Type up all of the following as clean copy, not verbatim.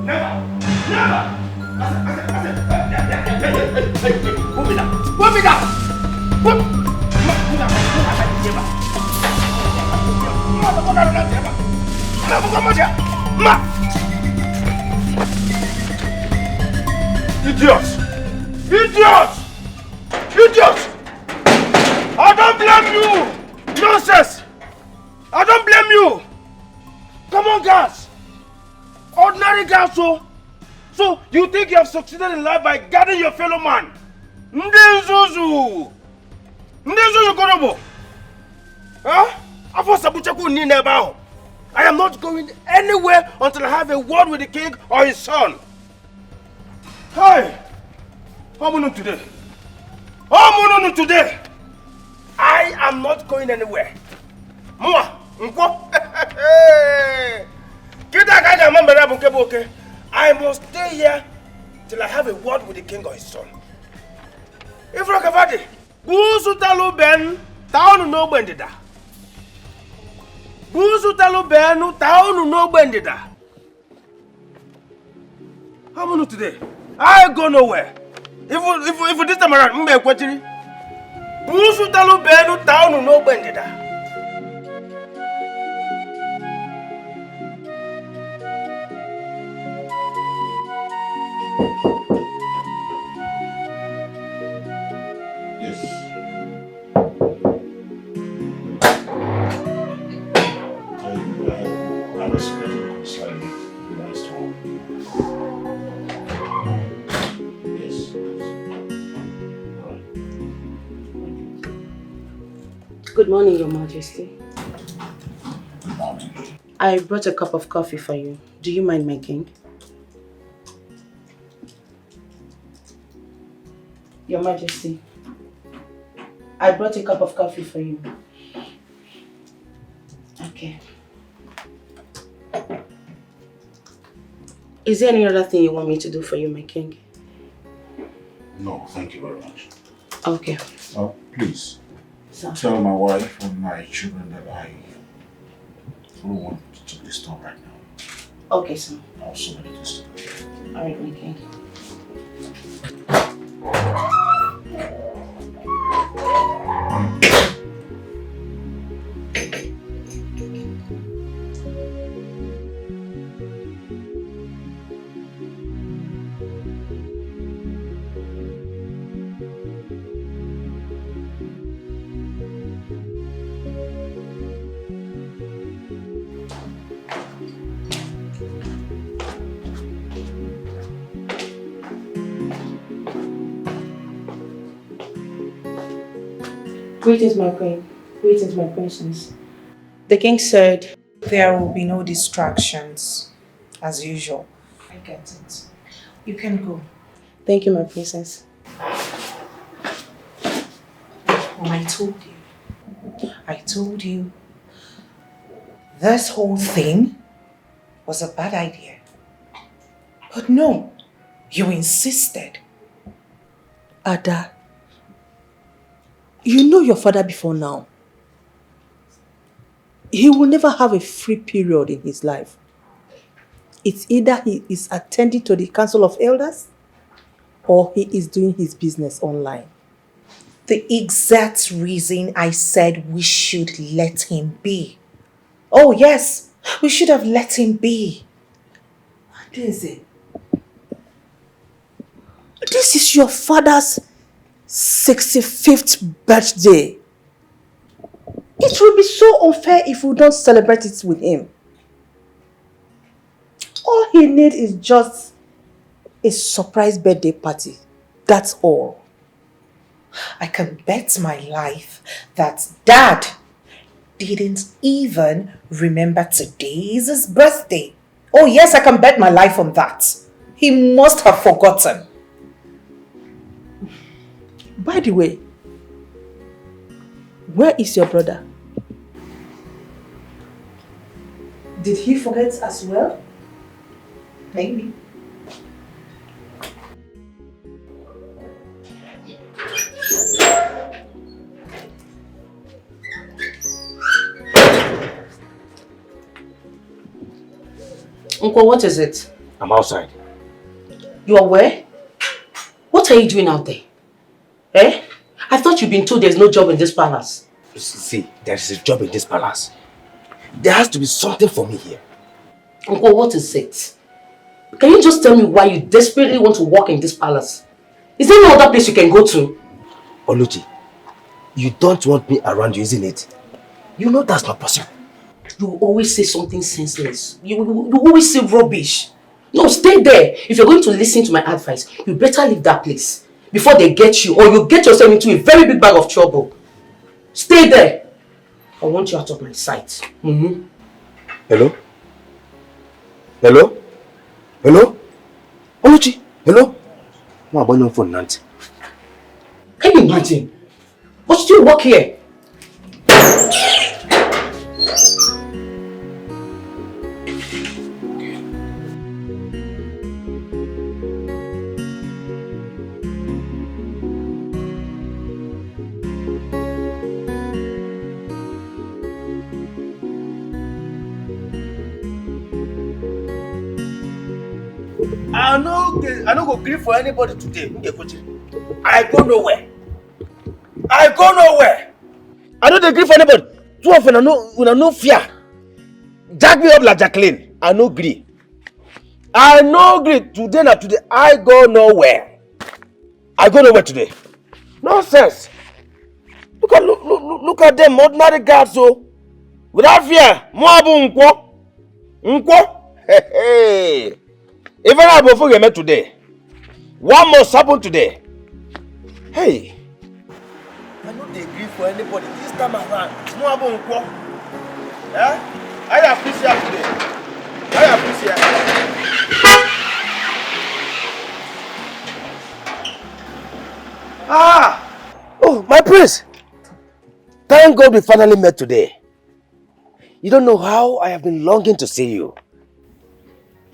Never! Never! Put me down! Put me down! Put me down! Idiot! Idiot! Idiot! I don't blame you! Nonsense! I don't blame you! Come on, guys! Ordinary guys, so you think you have succeeded in life by guarding your fellow man? Ndezuzu! Ndezuzu Korobo! Huh? I am not going anywhere until I have a word with the king or his son. Hey! How many today? How many today? I am not going anywhere. Mwa! I must stay here till I have a word with the king or his son. If Rakavadi, Busu Talu Ben, Town no Bendida. Busu Talu Ben, Town no Bendida. How many today? I go nowhere. If this time around, Busu Talu Ben, Town no Bendida. Good morning, Your Majesty. Good morning. I brought a cup of coffee for you. Do you mind making? Your Majesty, I brought a cup of coffee for you. Okay. Is there any other thing you want me to do for you, my king? No, thank you very much. Okay. Oh, please. So, Tell my wife and my children that I don't want to disturb right now. okay, sir. I have so many things to do. Alright, my king. Greetings, my queen. Greetings, my princess. The king said there will be no distractions, as usual. I get it. You can go. Thank you, my princess. Oh, I told you. This whole thing was a bad idea. But no, you insisted. Ada, you know your father before now. He will never have a free period in his life. It's either he is attending to the Council of Elders or he is doing his business online. The exact reason I said we should let him be. Oh yes, we should have let him be. Daisy, this is your father's 65th birthday. It will be so unfair if we don't celebrate it with him. All he needs is just a surprise birthday party. That's all. I can bet my life that Dad didn't even remember today's his birthday. Oh yes, I can bet my life on that. He must have forgotten. By the way, where is your brother? Did he forget as well? Maybe. Uncle, what is it? I'm outside. You are where? What are you doing out there? Eh? I thought you'd been told there's no job in this palace. See, there is a job in this palace. There has to be something for me here. Uncle, what is it? Can you just tell me why you desperately want to work in this palace? Is there no other place you can go to? Oluchi, you don't want me around you, isn't it? You know that's not possible. You always say something senseless. You always say rubbish. No, stay there. If you're going to listen to my advice, you better leave that place before they get you, or you get yourself into a very big bag of trouble. Stay there. I want you out of my sight. Hello? Hello? Hello? Oluchi? Hello? No, I'm on phone, Nancy. Can you imagine? But still work here. I no go grieve for anybody today. I go nowhere. I go nowhere. I don't agree for anybody. Two of them no fear. Jack me up like Jacqueline. I no agree. I no agree. Today na today. I go nowhere. I go nowhere today. Nonsense. Look at them ordinary guards so. Without fear. Moabu nkwo. Nkwo. Hey. Even I go forget today. What must happen today? Hey. I don't agree for anybody this time around. Moabu nkwo. Yeah? I appreciate today. I appreciate. Oh, my prince. Thank God we finally met today. You don't know how I have been longing to see you.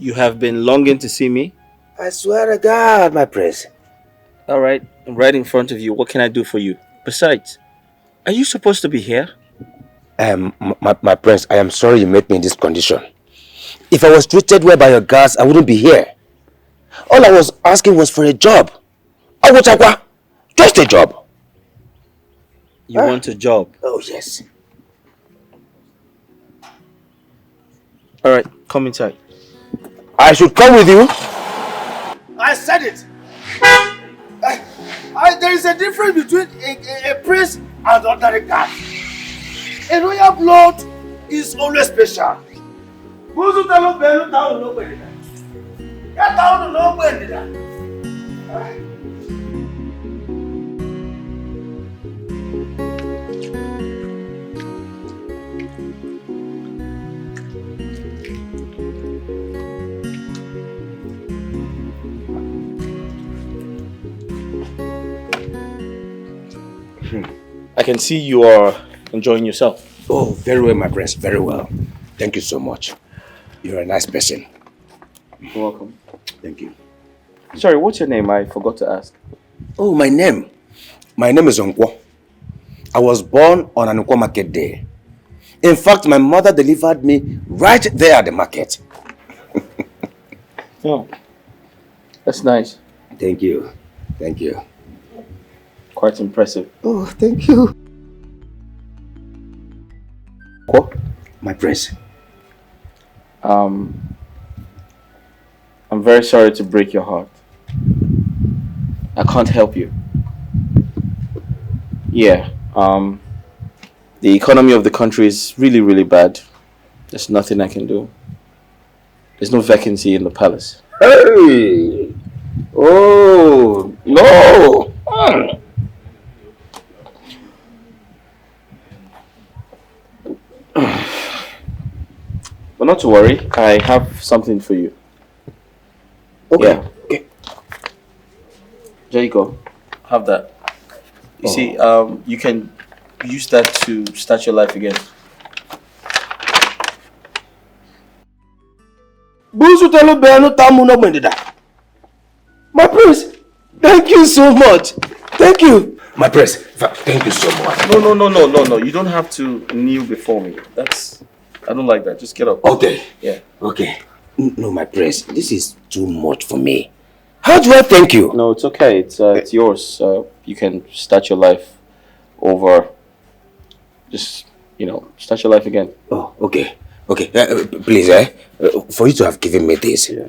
You have been longing to see me? I swear to God, my prince. Alright, I'm right in front of you. What can I do for you? Besides, are you supposed to be here? My prince, I am sorry you met me in this condition. If I was treated well by your guards, I wouldn't be here. All I was asking was for a job. Just a job. You want a job? Oh, yes. Alright, come inside. I should come with you? I said it. There is a difference between a prince and ordinary guard. A royal blood is always special. I can see you are enjoying yourself. Oh, very well, my prince. Very well. Thank you so much. You're a nice person. You're welcome. Thank you. Sorry, what's your name? I forgot to ask. Oh, my name. My name is Nkwo. I was born on an Nkwo market day. In fact, my mother delivered me right there at the market. Oh, that's nice. Thank you. Thank you. Quite impressive. Oh, thank you. What? My prince. I'm very sorry to break your heart. I can't help you. Yeah, the economy of the country is really, really bad. There's nothing I can do. There's no vacancy in the palace. Hey! Oh, no! But not to worry, I have something for you. Okay. Yeah. Okay. There you go. Have that. You see, you can use that to start your life again. My prince, thank you so much. Thank you. My prince, thank you so much. No. You don't have to kneel before me. I don't like that. Just get up. Okay. Yeah. Okay. No, my prince, this is too much for me. How do I thank you? No, it's okay. It's yours. You can start your life over. Just, start your life again. Oh, okay. Okay, please, for you to have given me this, Yeah.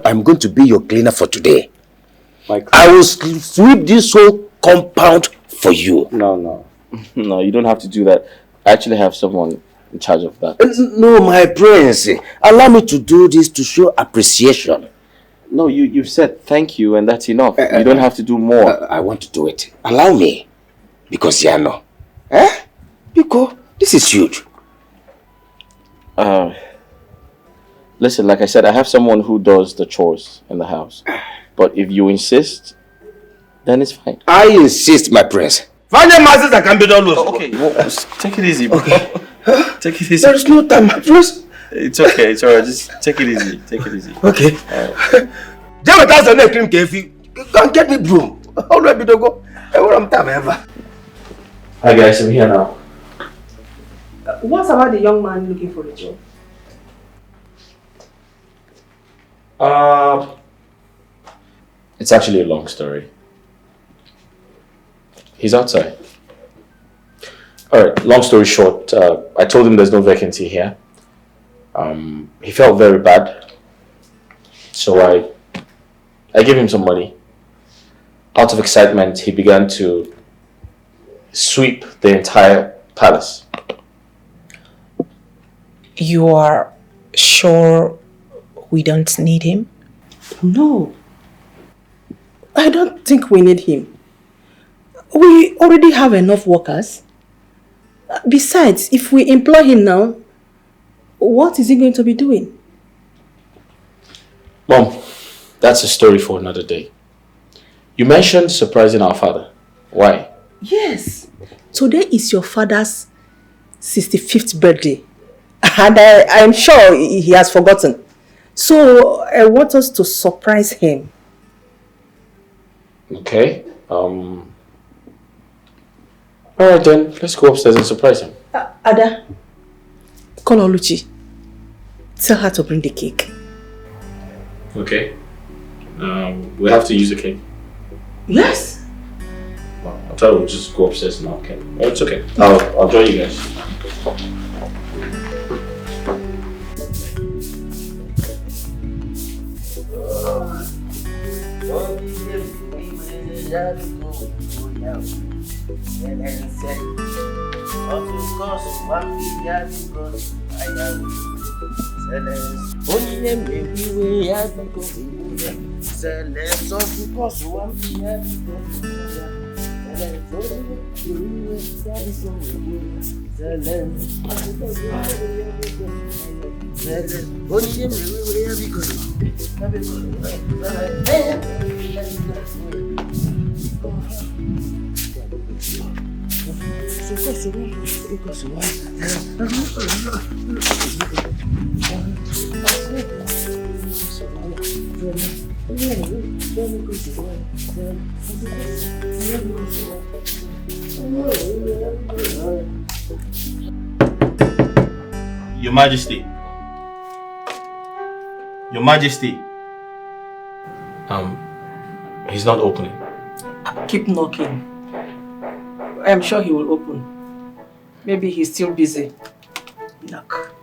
I'm going to be your cleaner for today. Like, I will sweep this whole compound for you. No, you don't have to do that. I actually have someone in charge of that. No, my prince, allow me to do this to show appreciation. No, you've said thank you and that's enough. You don't have to do more. I want to do it. Allow me. Because, Yano. Because this is huge. Listen, like I said, I have someone who does the chores in the house. But if you insist, then it's fine. I insist, my prince. Find the masters that can be done with. Okay, take it easy, bro. Take it easy. There is no time, my prince. It's okay, it's alright. Just take it easy. Take it easy. Okay. Just without the cream kefi, can get me broom. How do I be to go? I want time ever. Hi guys, I'm here now. What about the young man looking for a job? It's actually a long story. He's outside. Alright, long story short, I told him there's no vacancy here. He felt very bad. So I gave him some money. Out of excitement, he began to sweep the entire palace. You are sure we don't need him? No. I don't think we need him. We already have enough workers. Besides, if we employ him now, what is he going to be doing? Mom, that's a story for another day. You mentioned surprising our father. Why? Yes. Today is your father's 65th birthday. And I'm sure he has forgotten. So I want us to surprise him. Okay. Alright then, let's go upstairs and surprise him. Ada, call Oluchi. Tell her to bring the cake. Okay. We have to use a cake. Yes. Well, I thought we'll just go upstairs now. Okay. Oh, it's okay. I'll join you guys. Your Majesty. Your Majesty. He's not opening. Keep knocking. I'm sure he will open. Maybe he's still busy. Knock.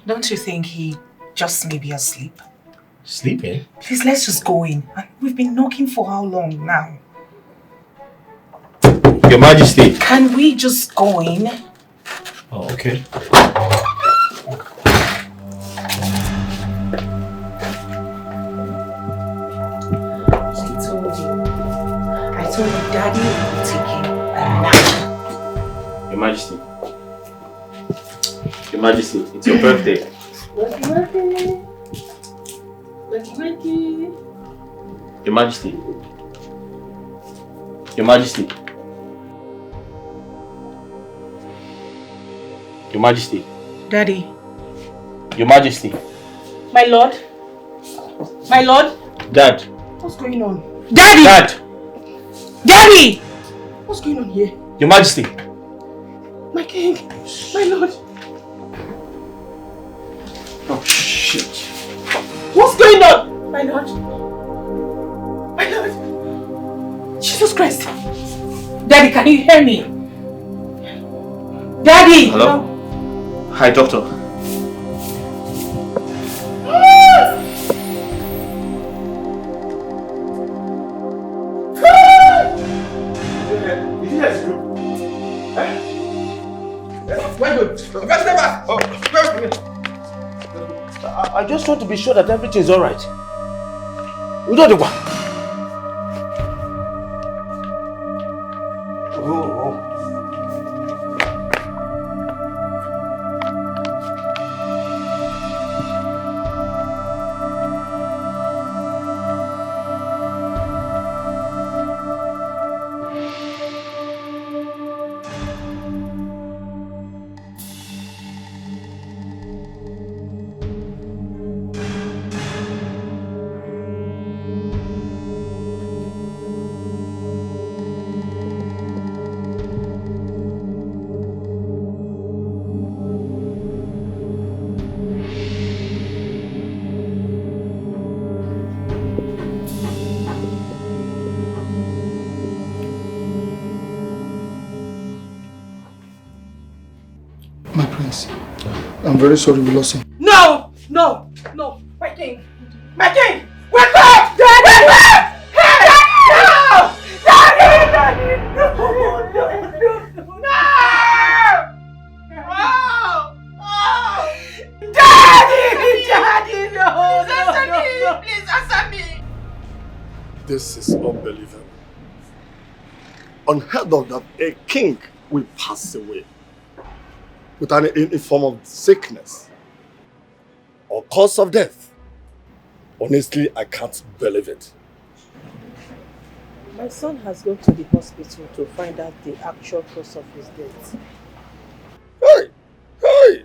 Don't you think he just may be asleep? Sleeping? Please, let's just go in. We've been knocking for how long now? Your Majesty. Can we just go in? Oh, okay. I told you, Daddy will take him a nap. Your Majesty. Your Majesty, it's your birthday. Your Majesty. Your Majesty. Your Majesty. Daddy. Your Majesty. My lord? My lord? Dad. What's going on? Daddy! Dad. Daddy! What's going on here? Your Majesty. My king? My lord? Shit. What's going on? My lord. My lord. Jesus Christ. Daddy, can you hear me? Daddy! Hello? Hi, doctor. I just want to be sure that everything is alright. We don't do what? My prince, I'm very sorry we lost him. No! No! No! My king! My king! Wake up! Daddy! Wake up! Hey! No! Daddy! Daddy! No! No! No! Oh! Daddy! Daddy! No! Answer me! Please answer me! This is unbelievable. Unheard of that a king will pass away with any form of sickness or cause of death. Honestly, I can't believe it. My son has gone to the hospital to find out the actual cause of his death. Hey! Hey!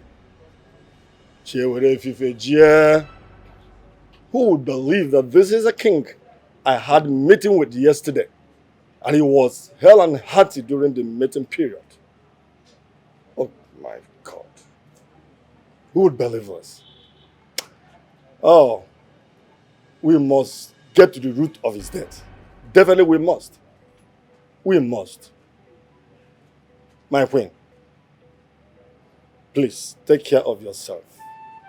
Who would believe that this is a king I had a meeting with yesterday, and he was hell and hearty during the meeting period? Oh my God. Who would believe us? Oh, we must get to the root of his death. Definitely we must. We must. My queen, please take care of yourself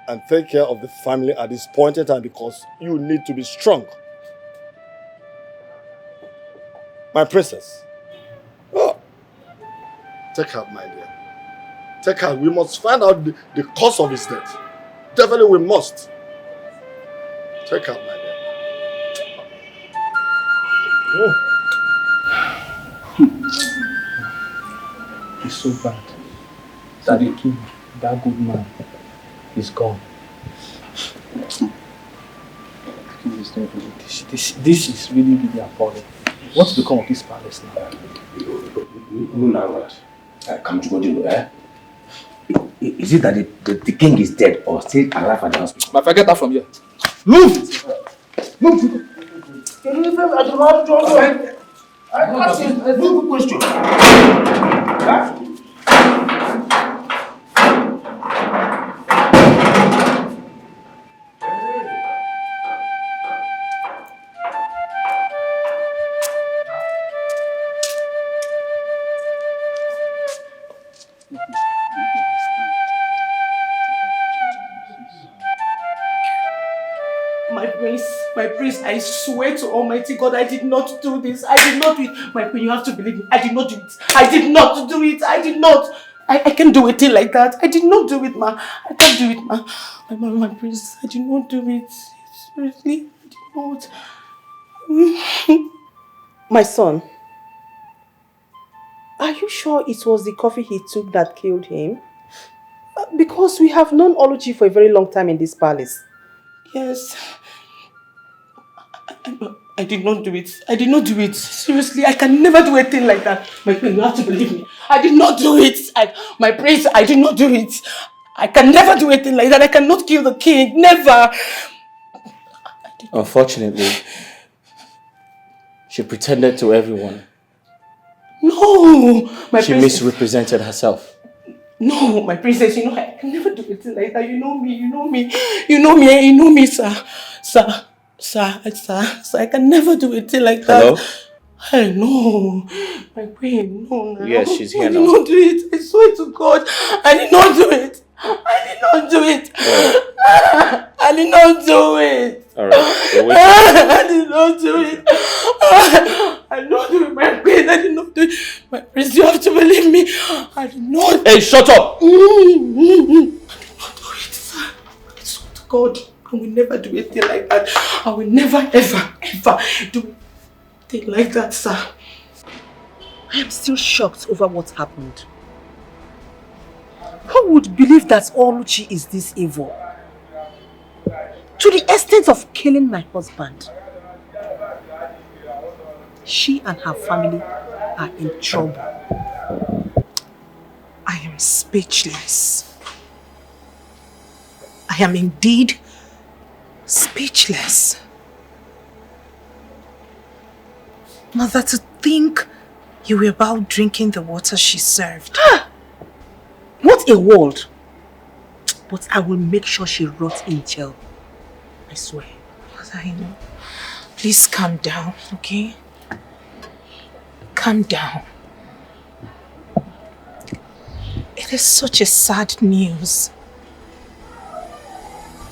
and take care of the family at this point in time, because you need to be strong. My princess. Oh, take her, my dear. Take her. We must find out the cause of his death. Definitely we must. Take her, my dear. Oh. It's so bad that the king, that good man, is gone. This is really, really appalling. What's become of this palace now? Is it that the king is dead or still alive at the hospital? My friend, get out from here. Move! Move! I asked you a simple question. Huh? My prince, I swear to Almighty God, I did not do this. I did not do it. My queen, you have to believe me. I did not do it. I did not do it. I did not. I can't do a thing like that. I did not do it, ma. I can't do it, ma. My prince, I did not do it. Seriously, I did not. My son, are you sure it was the coffee he took that killed him? Because we have known Oluchi for a very long time in this palace. Yes. I did not do it. I did not do it. Seriously, I can never do a thing like that. My queen, you have to believe me. I did not do it. My prince, I did not do it. I can never do a thing like that. I cannot kill the king. Never. Unfortunately, she pretended to everyone. No, she misrepresented herself. No, my princess, you know, I can never do anything like that. You know me, sir. Sir, I can never do anything like that. Hello? Hey, no, my queen, no. Yes, she's here I now. did not do it. I swear to God, I did not do it. I did not do it. I did not do it. Alright, we're waiting. I did not do it. I did not do it, my queen. I did not do it. My prince, you have to believe me. I did not. Hey, shut up! I did not do it, sir. I swear to God, I will never do anything like that. I will never, ever do anything like that, sir. I am still shocked over what happened. Who would believe that Oluchi is this evil? To the extent of killing my husband. She and her family are in trouble. I am speechless. I am indeed speechless. Mother, to think you were about drinking the water she served. What a world! But I will make sure she rots in jail. I swear. Mother, I know. Please calm down, okay? Calm down. It is such a sad news.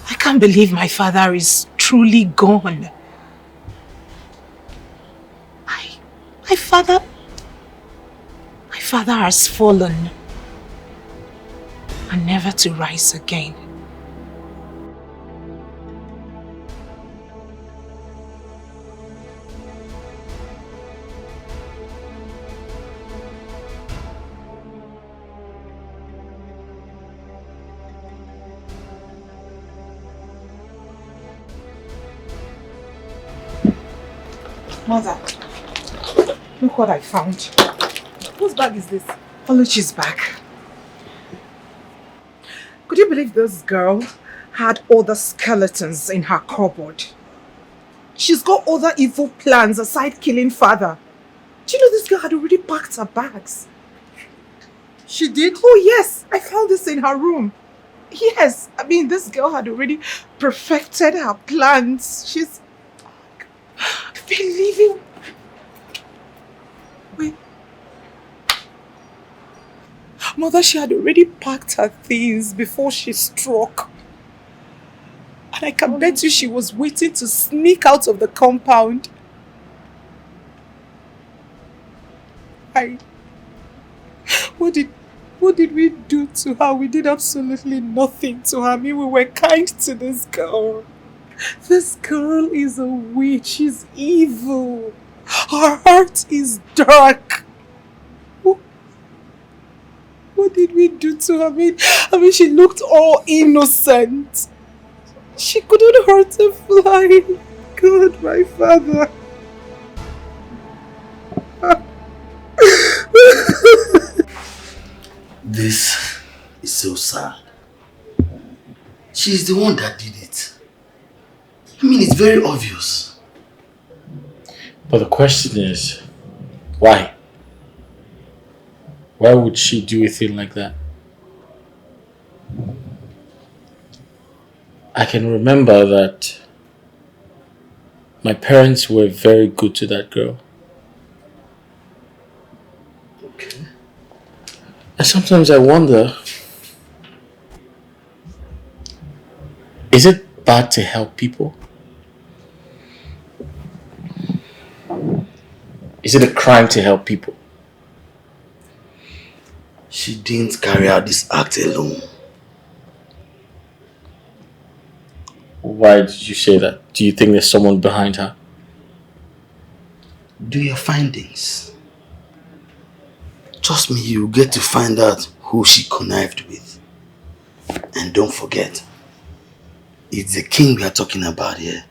I can't believe my father is truly gone. My father has fallen and never to rise again. Mother, look what I found. Whose bag is this? Oluchi's back. Could you believe this girl had other skeletons in her cupboard? She's got other evil plans aside killing father. Do you know this girl had already packed her bags? She did? Oh yes, I found this in her room. Yes, I mean this girl had already perfected her plans. She's been living. Wait. Mother, she had already packed her things before she struck. And I can bet you she was waiting to sneak out of the compound. What did we do to her? We did absolutely nothing to her. I mean, we were kind to this girl. This girl is a witch. She's evil. Her heart is dark. What did we do to her? I mean, she looked all innocent. She couldn't hurt a fly. God, my father. This is so sad. She's the one that did it. I mean, it's very obvious. But the question is, why? Why would she do a thing like that? I can remember that my parents were very good to that girl. Okay. And sometimes I wonder, is it bad to help people? Is it a crime to help people? She didn't carry out this act alone. Why did you say that? Do you think there's someone behind her? Do your findings. Trust me, you'll get to find out who she connived with. And don't forget, it's the king we are talking about here.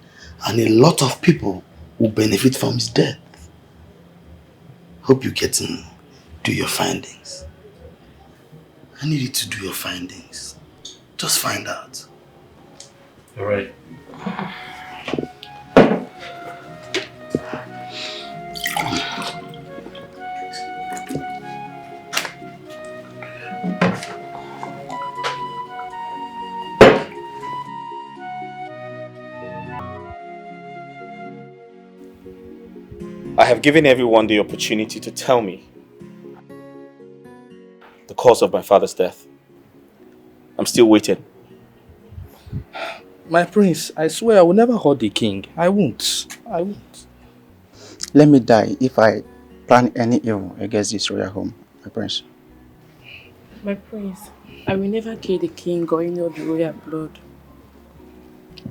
And a lot of people will benefit from his death. Hope you get to do your findings. I need you to do your findings. Just find out. All right. I have given everyone the opportunity to tell me the cause of my father's death. I'm still waiting. My prince, I swear I will never hurt the king. I won't. I won't. Let me die if I plan any evil against this royal home, my prince. My prince, I will never kill the king or any of the royal blood.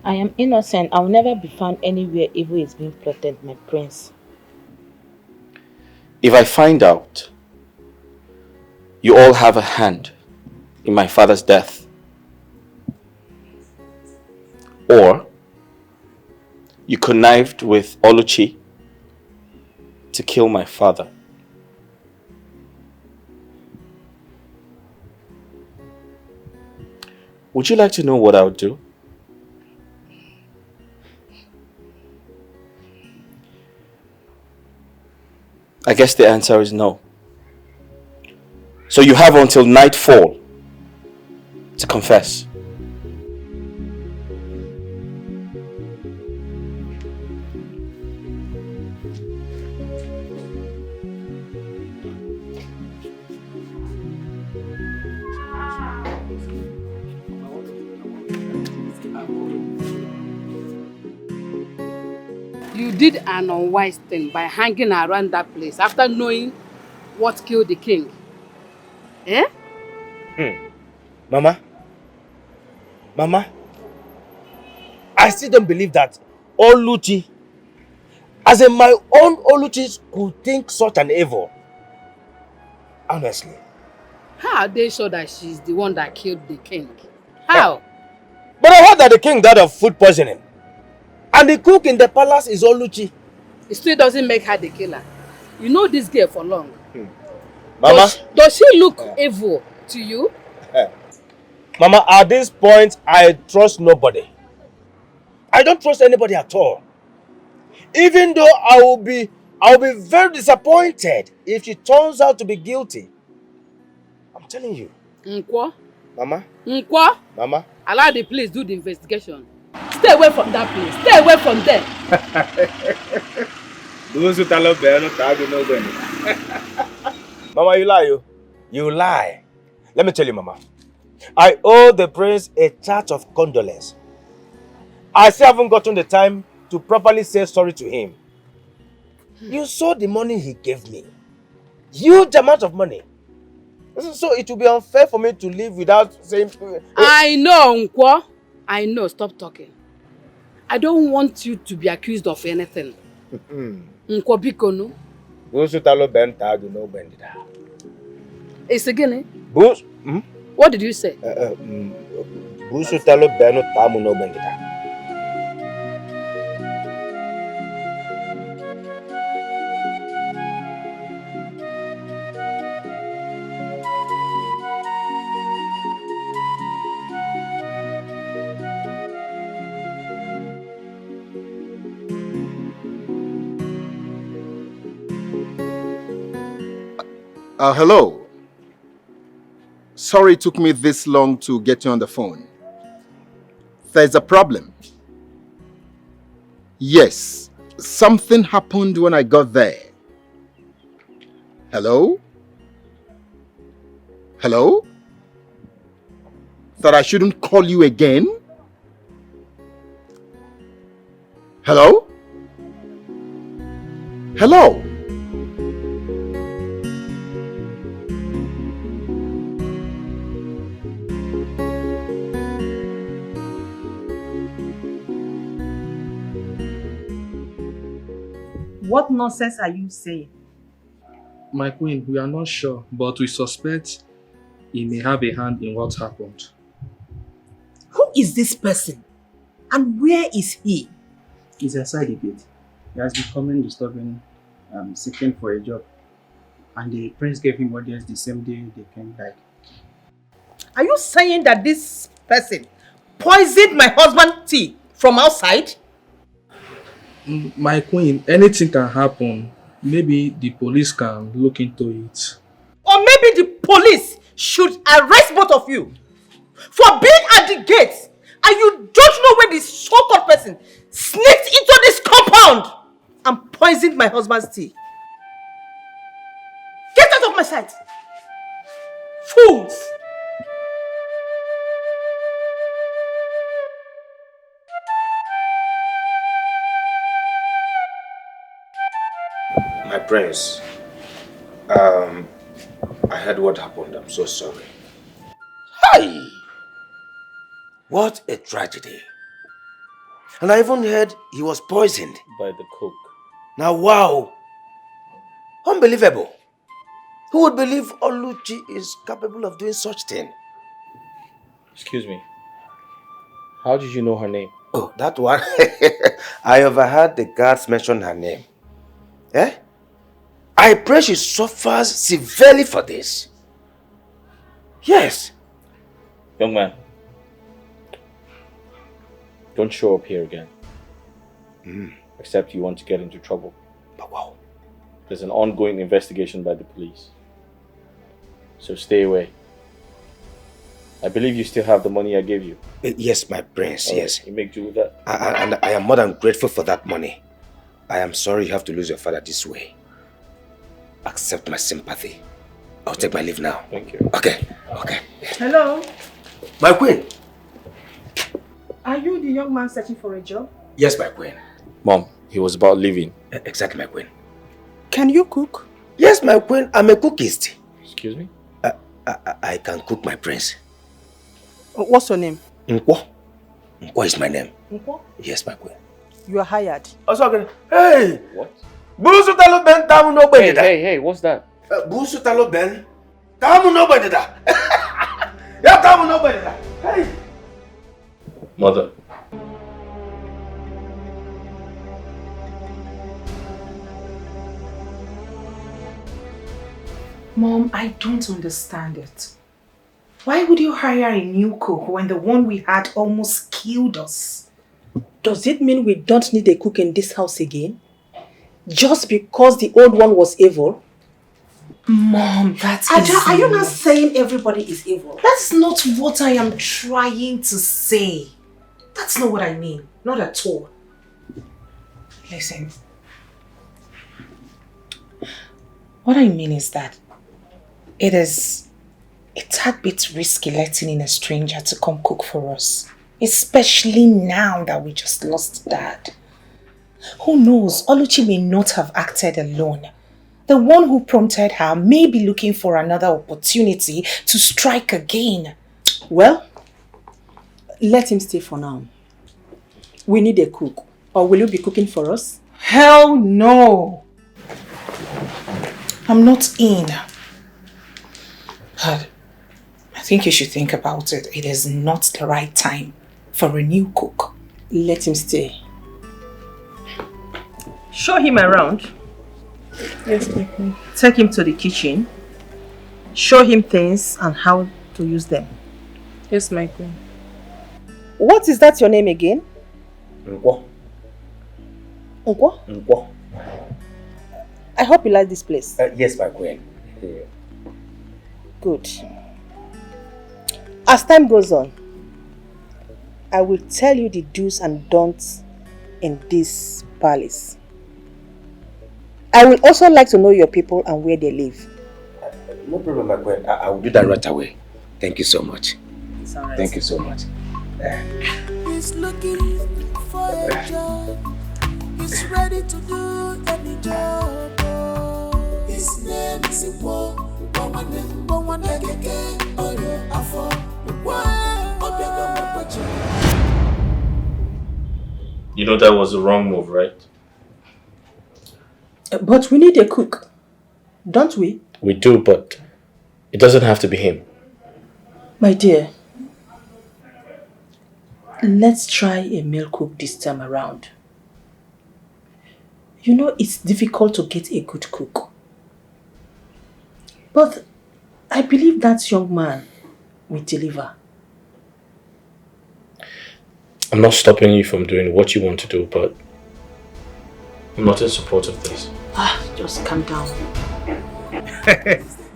I am innocent. I will never be found anywhere evil is being plotted, my prince. If I find out you all have a hand in my father's death, or you connived with Oluchi to kill my father, would you like to know what I would do? I guess the answer is no. So you have until nightfall to confess. You did an unwise thing by hanging around that place after knowing what killed the king. Eh? Mama, I still don't believe that Oluchi, as in my own Oluchi, could think such an evil. Honestly. How are they sure that she's the one that killed the king? How? But I heard that the king died of food poisoning. And the cook in the palace is Oluchi. It still doesn't make her the killer. You know this girl for long. Mama. Does she look evil to you? Mama, at this point, I trust nobody. I don't trust anybody at all. Even though I will be very disappointed if she turns out to be guilty. I'm telling you. Nkwo? Mama? Nkwo? Mama? Allow the police do the investigation. Stay away from that place. Stay away from there. Mama, you lie. You lie. Let me tell you, Mama. I owe the prince a charge of condolence. I still haven't gotten the time to properly say sorry to him. You saw the money he gave me. Huge amount of money. So it will be unfair for me to live without saying... I know, Nkwo. I know. Stop talking. I don't want you to be accused of anything. Nkwo biko no. It's again. What did you say? Hello. Sorry it took me this long to get you on the phone. There's a problem. Yes, something happened when I got there. Hello? Hello? That I shouldn't call you again? Hello? Hello? What nonsense are you saying? My queen, we are not sure, but we suspect he may have a hand in what happened. Who is this person? And where is he? He's inside the gate. He has been coming disturbing, seeking for a job. And the prince gave him audience the same day the king died. Are you saying that this person poisoned my husband's tea from outside? My queen, anything can happen. Maybe the police can look into it. Or maybe the police should arrest both of you for being at the gate and you don't know where this so-called person sneaked into this compound and poisoned drink my husband's tea. Get out of my sight! Fools! My prince, I heard what happened. I'm so sorry. Hi! What a tragedy. And I even heard he was poisoned. By the cook. Now, wow! Unbelievable. Who would believe Oluchi is capable of doing such thing? Excuse me. How did you know her name? Oh, that one. I overheard the guards mention her name. Eh? I pray she suffers severely for this. Yes. Young man, don't show up here again. Except you want to get into trouble. But wow. There's an ongoing investigation by the police. So stay away. I believe you still have the money I gave you. Yes, my prince, yes. You make do with that. And I am more than grateful for that money. I am sorry you have to lose your father this way. Accept my sympathy. I'll take my leave now. Thank you. Okay. Hello? My queen. Are you the young man searching for a job? Yes, my queen. Mom, he was about leaving. Exactly, my queen. Can you cook? Yes, my queen. I'm a cookist. Excuse me? I can cook, my prince. What's your name? Nkwo. Nkwo is my name. Nkwo? Yes, my queen. You are hired. Hey! What? Busu talo ben tamu no bedida. Hey, what's that? Busu talo ben tamu no bedida. Ya tamu no bedida. Hey! Mother. Mom, I don't understand it. Why would you hire a new cook when the one we had almost killed us? Does it mean we don't need a cook in this house again? Just because the old one was evil? Mom, are you not saying everybody is evil? That's not what I am trying to say. That's not what I mean. Not at all. Listen. What I mean is that it's a tad bit risky letting in a stranger to come cook for us. Especially now that we just lost Dad. Who knows, Oluchi may not have acted alone. The one who prompted her may be looking for another opportunity to strike again. Well, let him stay for now. We need a cook. Or will you be cooking for us? Hell no! I'm not in. But I think you should think about it. It is not the right time for a new cook. Let him stay. Show him around. Yes, my queen. Take him to the kitchen. Show him things and how to use them. Yes, my queen. What is that your name again? Nkwo. Nkwo? Nkwo. I hope you like this place. Yes, my queen. Good. As time goes on, I will tell you the do's and don'ts in this palace. I will also like to know your people and where they live. No problem, my queen. I will do that right away. Thank you so much. It's all right. Thank you so much. He's looking for a job. He's ready to do any job. His name is Iwo. You know that was the wrong move, right? But we need a cook, don't we? We do, but it doesn't have to be him. My dear, let's try a male cook this time around. You know it's difficult to get a good cook. But I believe that young man will deliver. I'm not stopping you from doing what you want to do, but I'm not in support of this. Just calm down.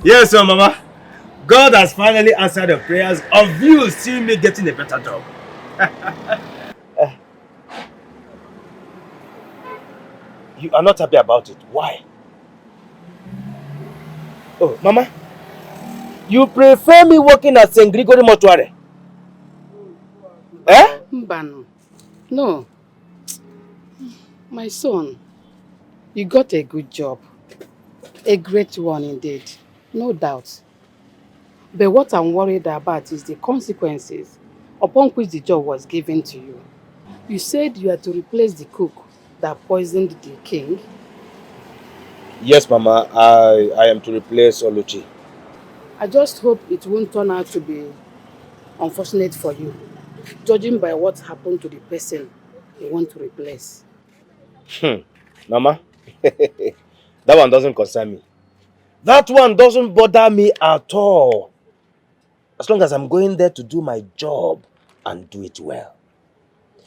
Yes, sir, Mama. God has finally answered the prayers of you seeing me getting a better job. You are not happy about it. Why? Oh, Mama, you prefer me working at St. Gregory Mortuary? Eh? Mbano. No. My son, you got a good job. A great one indeed. No doubt. But what I'm worried about is the consequences upon which the job was given to you. You said you are to replace the cook that poisoned the king. Yes, Mama, I am to replace Oluchi. I just hope it won't turn out to be unfortunate for you, judging by what happened to the person you want to replace. Mama, that one doesn't concern me. That one doesn't bother me at all. As long as I'm going there to do my job and do it well.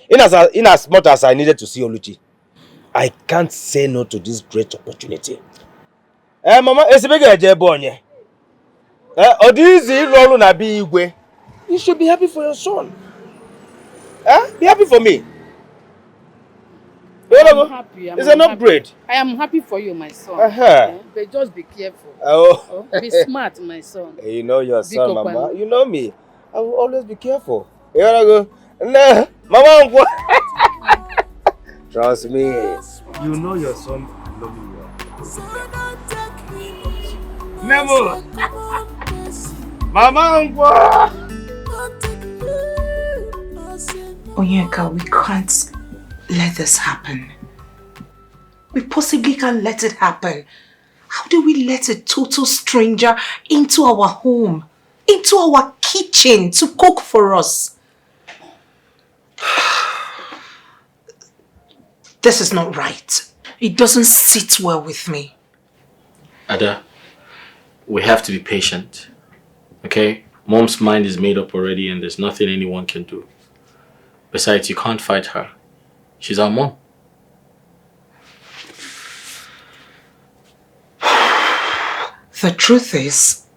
In as much as I needed to see Oluchi, I can't say no to this great opportunity. Mama, you should be happy for your son. Be happy for me. I'm happy. It's an upgrade. I am happy for you, my son. But just be careful. Be smart, my son. You know your son, Big Mama. Open. You know me. I will always be careful. You gotta go. Nah, Mama, trust me. You know your son. I love you well. Nemo. Mama, Onyeka, we can't let this happen. We possibly can't let it happen. How do we let a total stranger into our home, into our kitchen to cook for us? This is not right. It doesn't sit well with me. Ada, we have to be patient. Okay? Mom's mind is made up already and there's nothing anyone can do. Besides, you can't fight her. She's our mom. The truth is,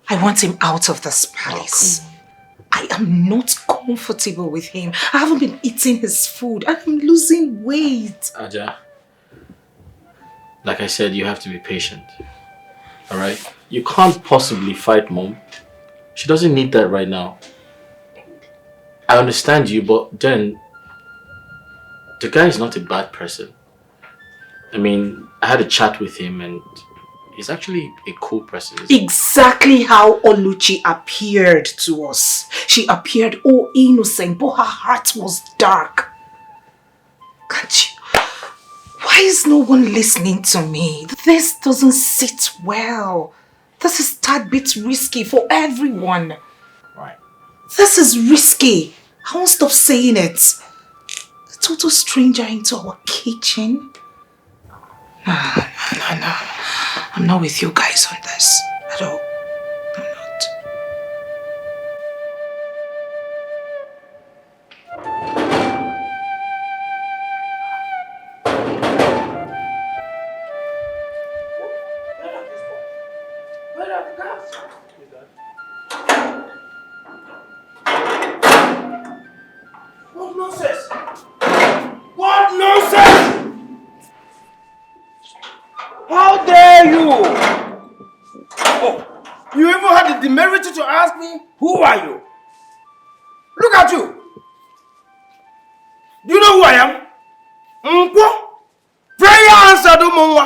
I want him out of this palace. I am not comfortable with him. I haven't been eating his food. I'm losing weight. Aja, like I said, you have to be patient. Alright? You can't possibly fight Mom. She doesn't need that right now. I understand you, but then the guy is not a bad person. I mean, I had a chat with him and he's actually a cool person. Exactly how Oluchi appeared to us. She appeared all innocent, but her heart was dark. Can't you? Why is no one listening to me? This doesn't sit well. This is a tad bit risky for everyone. Right. This is risky. I won't stop saying it. A total stranger into our kitchen. No. I'm not with you guys on this at all. I'm not. What nonsense! What nonsense! How dare you! Oh, you even had the temerity to ask me, who are you? Look at you! Do you know who I am? Prayer answered, Umunwa.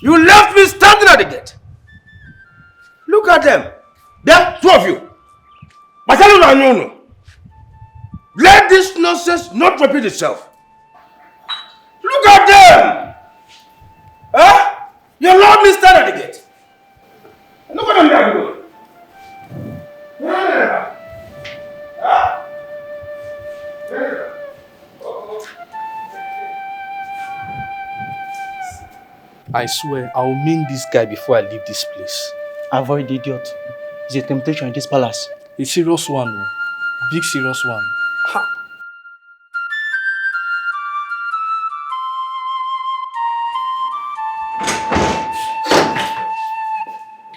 You left me standing at the gate. Look at them. There, two of you. Let this nonsense not repeat itself. Look at them! Huh? You allowed me stand at the gate. Look at them there. I swear, I'll mean this guy before I leave this place. Avoid the idiot. It's a temptation in this palace. A serious one, oh. Big serious one. Ha!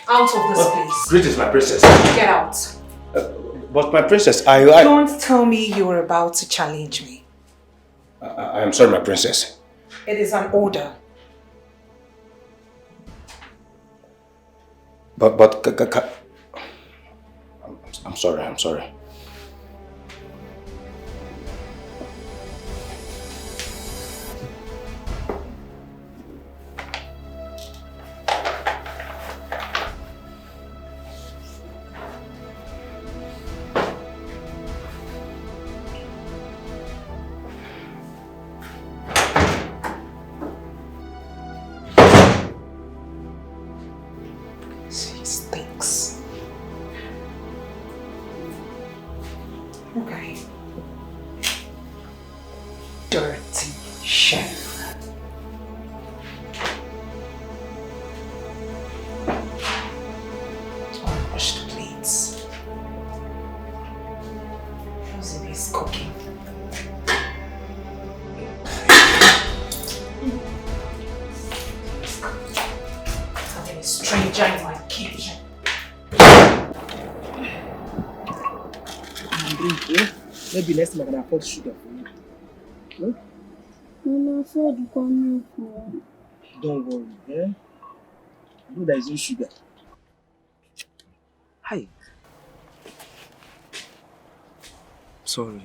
Out of this place. Greetings, my princess. Get out. But my princess, I... Don't tell me you were about to challenge me. I am sorry, my princess. It is an order. But I'm sorry. She stinks. Okay. Dirty chef. Unwashed plates. How's it is cooking? Having a stranger in my kitchen. Maybe next time I can afford sugar for you. Don't worry, eh? I know there is no sugar. Hi. Sorry.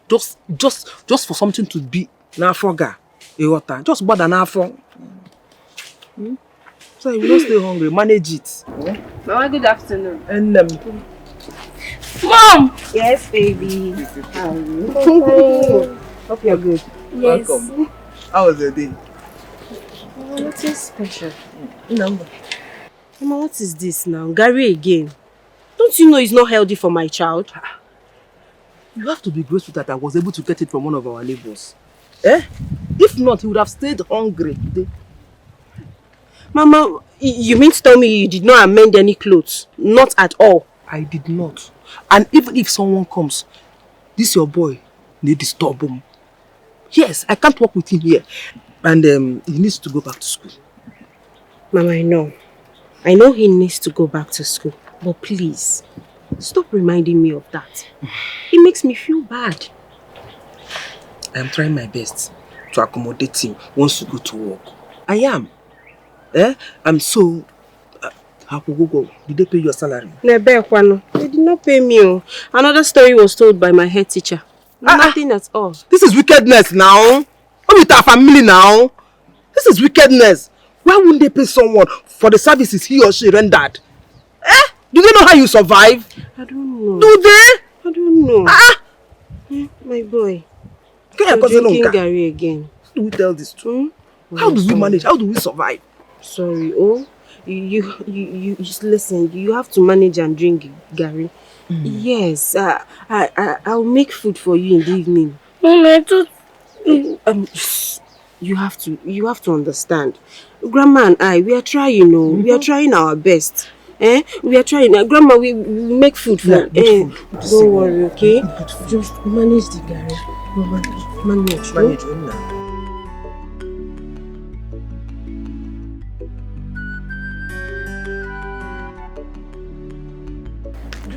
Just for something to be nafoga. Just bother nafo. So you don't stay hungry, manage it. Mama, good afternoon. And Mom! Yes, baby. How are you? Hope you're good. Yes. Welcome. How was your day? Nothing special. No. Mama, what is this now? Gary again. Don't you know it's not healthy for my child? You have to be grateful that I was able to get it from one of our neighbors. If not, he would have stayed hungry today. Mama, you mean to tell me you did not amend any clothes? Not at all. I did not. And even if someone comes, this your boy, they disturb him. Yes, I can't work with him here. And he needs to go back to school. Mama, I know he needs to go back to school. But please, stop reminding me of that. It makes me feel bad. I am trying my best to accommodate him once you go to work. I am. I'm so... Did they pay your salary? They did not pay me. Another story was told by my head teacher. Nothing at all. This is wickedness now. I'm with our family now. This is wickedness. Why wouldn't they pay someone for the services he or she rendered? Do they know how you survive? I don't know. Do they? I don't know. My boy. You're drinking Gary again. How do we tell this to? How do we manage? How do we survive? Sorry, you just listen. You have to manage and drink Gary. Yes, I'll make food for you in the evening. You have to understand. Grandma and I, we are trying, we are trying our best. We are trying. Grandma, we make food for you. Don't worry, okay? Just manage the Gary. Manage.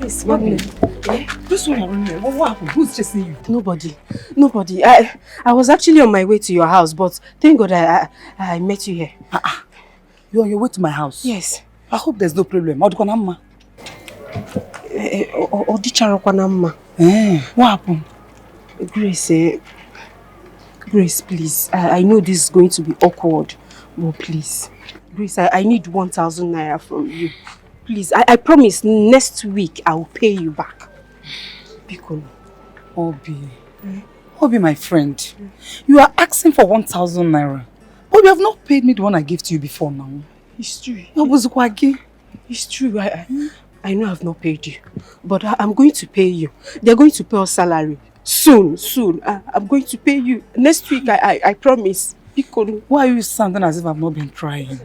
This one, what happened? Who's chasing you? Nobody. I was actually on my way to your house, but thank God I met you here. You're on your way to my house? Yes. I hope there's no problem. What happened? Grace, please. I know this is going to be awkward, but please. Grace, I need 1,000 naira from you. Please, I promise next week I will pay you back. Biko. Obi, my friend. You are asking for 1,000 naira. But you have not paid me the one I gave to you before now. It's true. It's true. I know I've not paid you. But I'm going to pay you. They're going to pay us salary. Soon. I'm going to pay you. Next week, I promise. Biko. Why are you sounding as if I've not been trying?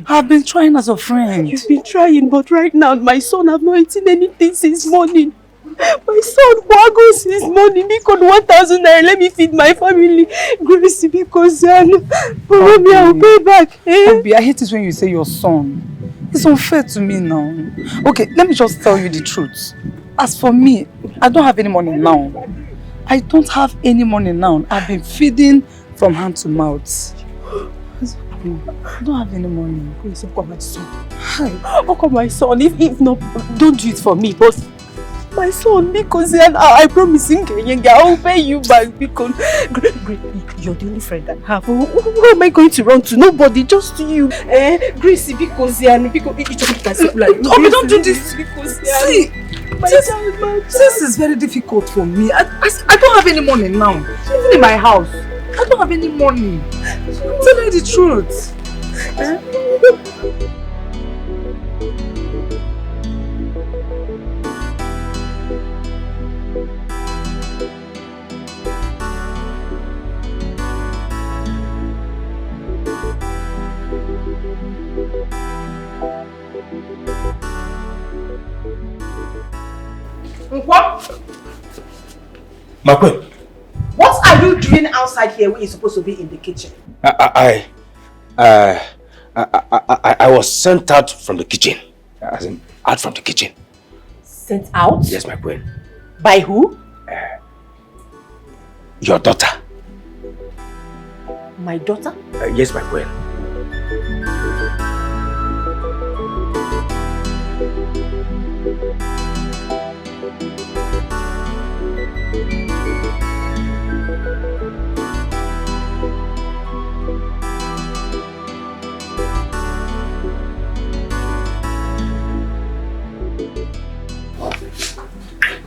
I've been trying as a friend. You've been trying, but right now, my son have not eaten anything since morning. My son waggles since morning. Because 1,000 naira, let me feed my family. Grace, because probably I will pay back. Obi, I hate it when you say your son. It's unfair to me now. Okay, let me just tell you the truth. As for me, I don't have any money now. I don't have any money now. I've been feeding from hand to mouth. I don't have any money. Please, come my son. Hi. Oh, come my son. If not, don't do it for me, but my son, because I promise him, I'll pay you back because you're the only friend I have. Who am I going to run to? Nobody, just you. Gracie, because don't do this. Because see, this is very difficult for me. I don't have any money now. Even in my house, I don't have any money. I'm telling you the truth. What? My queen. What are you doing outside here when you're supposed to be in the kitchen? I was sent out from the kitchen. As in, out from the kitchen. Sent out? Yes, my queen. By who? Your daughter. My daughter? Yes, my queen.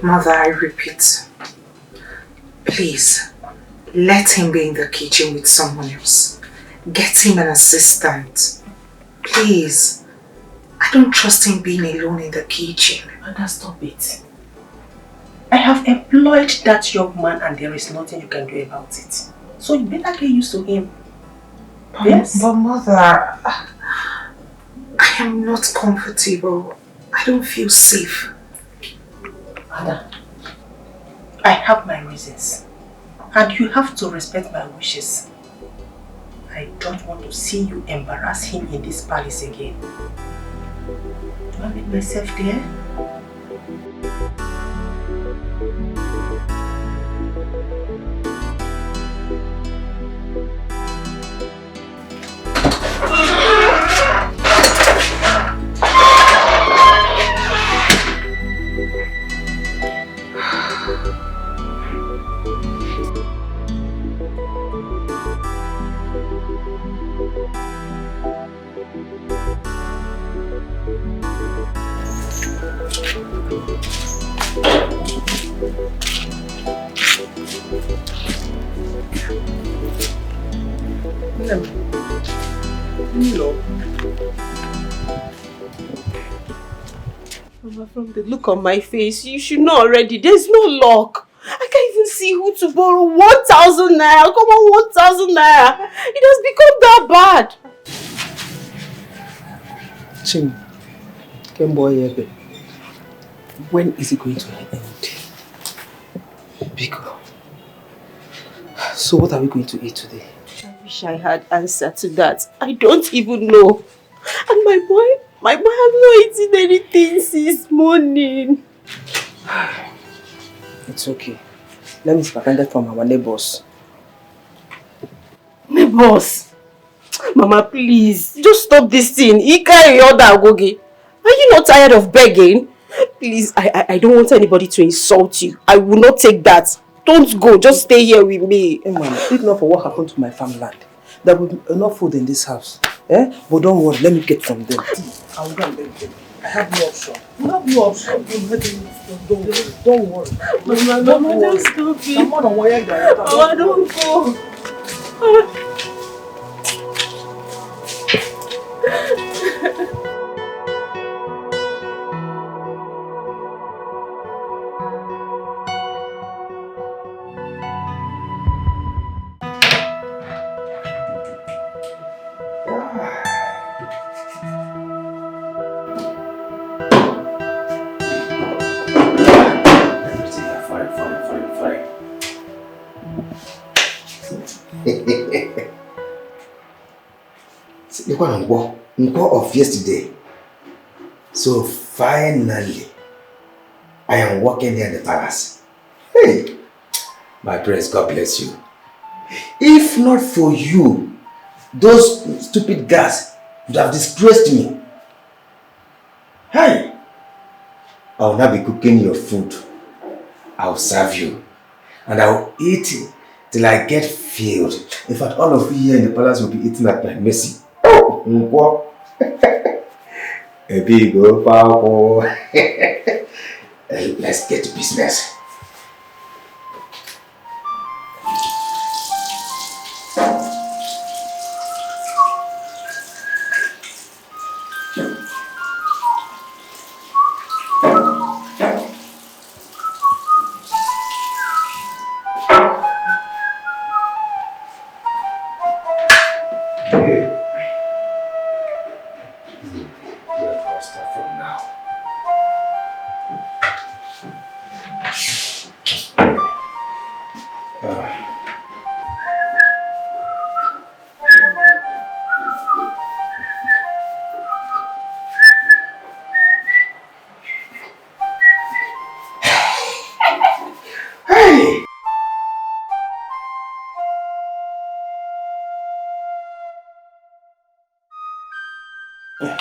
Mother, I repeat, please, let him be in the kitchen with someone else. Get him an assistant. Please. I don't trust him being alone in the kitchen. Mother, stop it. I have employed that young man and there is nothing you can do about it. So you better get used to him. Yes? But Mother, I am not comfortable. I don't feel safe. Mother, I have my reasons. And you have to respect my wishes. I don't want to see you embarrass him in this palace again. Do I make myself there? Mama, from the look on my face, you should know already. There's no luck. I can't even see who to borrow 1,000 naira. Come on, 1,000 naira. It has become that bad. Chim, Kemboy, when is it going to end? Biko. So what are we going to eat today? I wish I had answer to that. I don't even know. And my boy has not eaten anything since morning. It's okay. Let me spend from our neighbors. Neighbors? Mama, please. Just stop this thing. He carry your Agogi. Are you not tired of begging? Please, I don't want anybody to insult you. I will not take that. Don't go. Just stay here with me. Hey, Mama, if not for what happened to my farmland, there will be enough food in this house. Eh? But don't worry, let me get from them. I will go and beg them. I have no option. You have no option. Don't worry. Mama, just stop it. Come on, Mama, don't go. The one of yesterday. So finally, I am walking near the palace. Hey, My prince, God bless you. If not for you, those stupid guys would have disgraced me. Hey! I will not be cooking your food. I will serve you. And I will eat it till I get filled. In fact, all of you here in the palace will be eating at my mercy. Oh! A big old power. Let's get to business.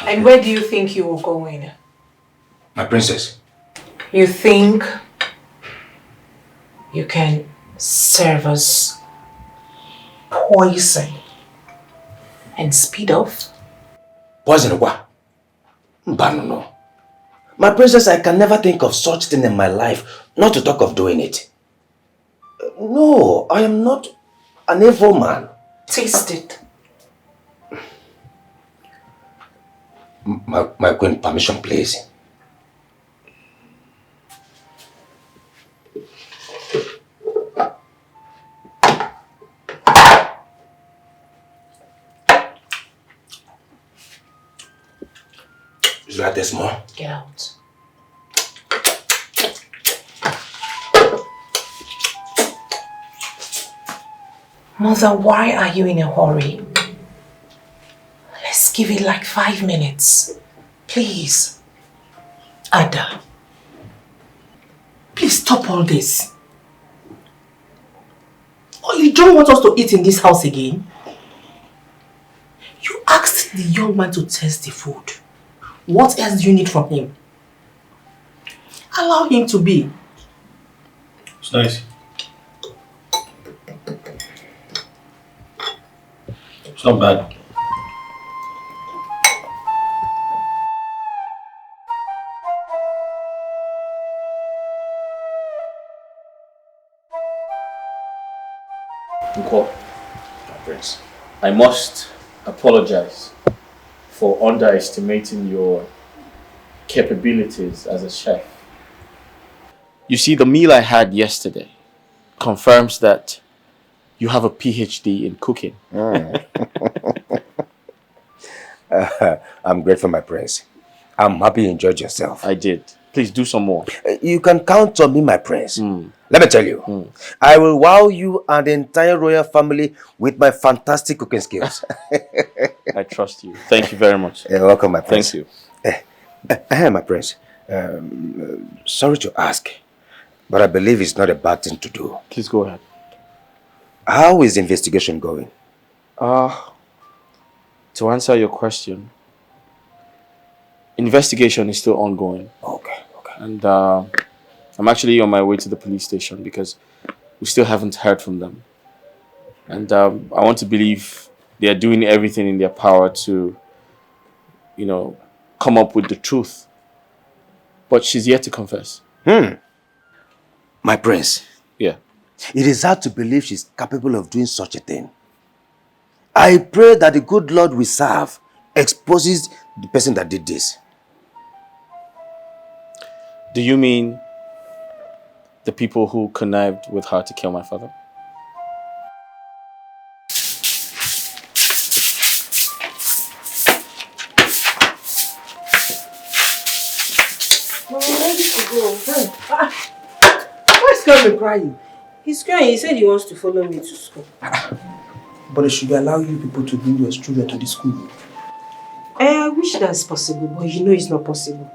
And where do you think you were going? My princess. You think you can serve us poison and speed off? Poison what? No. My princess, I can never think of such thing in my life, not to talk of doing it. No, I am not an evil man. Taste it. My queen, permission please. Is that this more? Get out. Mother, why are you in a hurry? Let's give it like 5 minutes. Please. Ada. Please stop all this. Oh, you don't want us to eat in this house again? You asked the young man to taste the food. What else do you need from him? Allow him to be. It's nice. It's not bad. Uncle, Prince, I must apologize for underestimating your capabilities as a chef. You see, the meal I had yesterday confirms that you have a PhD in cooking. I'm grateful, my prince. I'm happy you enjoyed yourself. I did. Please do some more. You can count on me, my prince. Let me tell you, I will wow you and the entire royal family with my fantastic cooking skills. I trust you. Thank you very much. You're welcome, my prince. Thank you. My prince, sorry to ask, but I believe it's not a bad thing to do. Please go ahead. How is the investigation going? To answer your question, investigation is still ongoing. Okay. And I'm actually on my way to the police station because we still haven't heard from them. And I want to believe they are doing everything in their power to, come up with the truth. But she's yet to confess. My prince. Yeah. It is hard to believe she's capable of doing such a thing. I pray that the good Lord we serve exposes the person that did this. Do you mean the people who connived with her to kill my father? Mama, where did you go? Why is Kevin crying? He's crying. He said he wants to follow me to school. But they should allow you people to bring your children to the school. I wish that's possible, but you know it's not possible.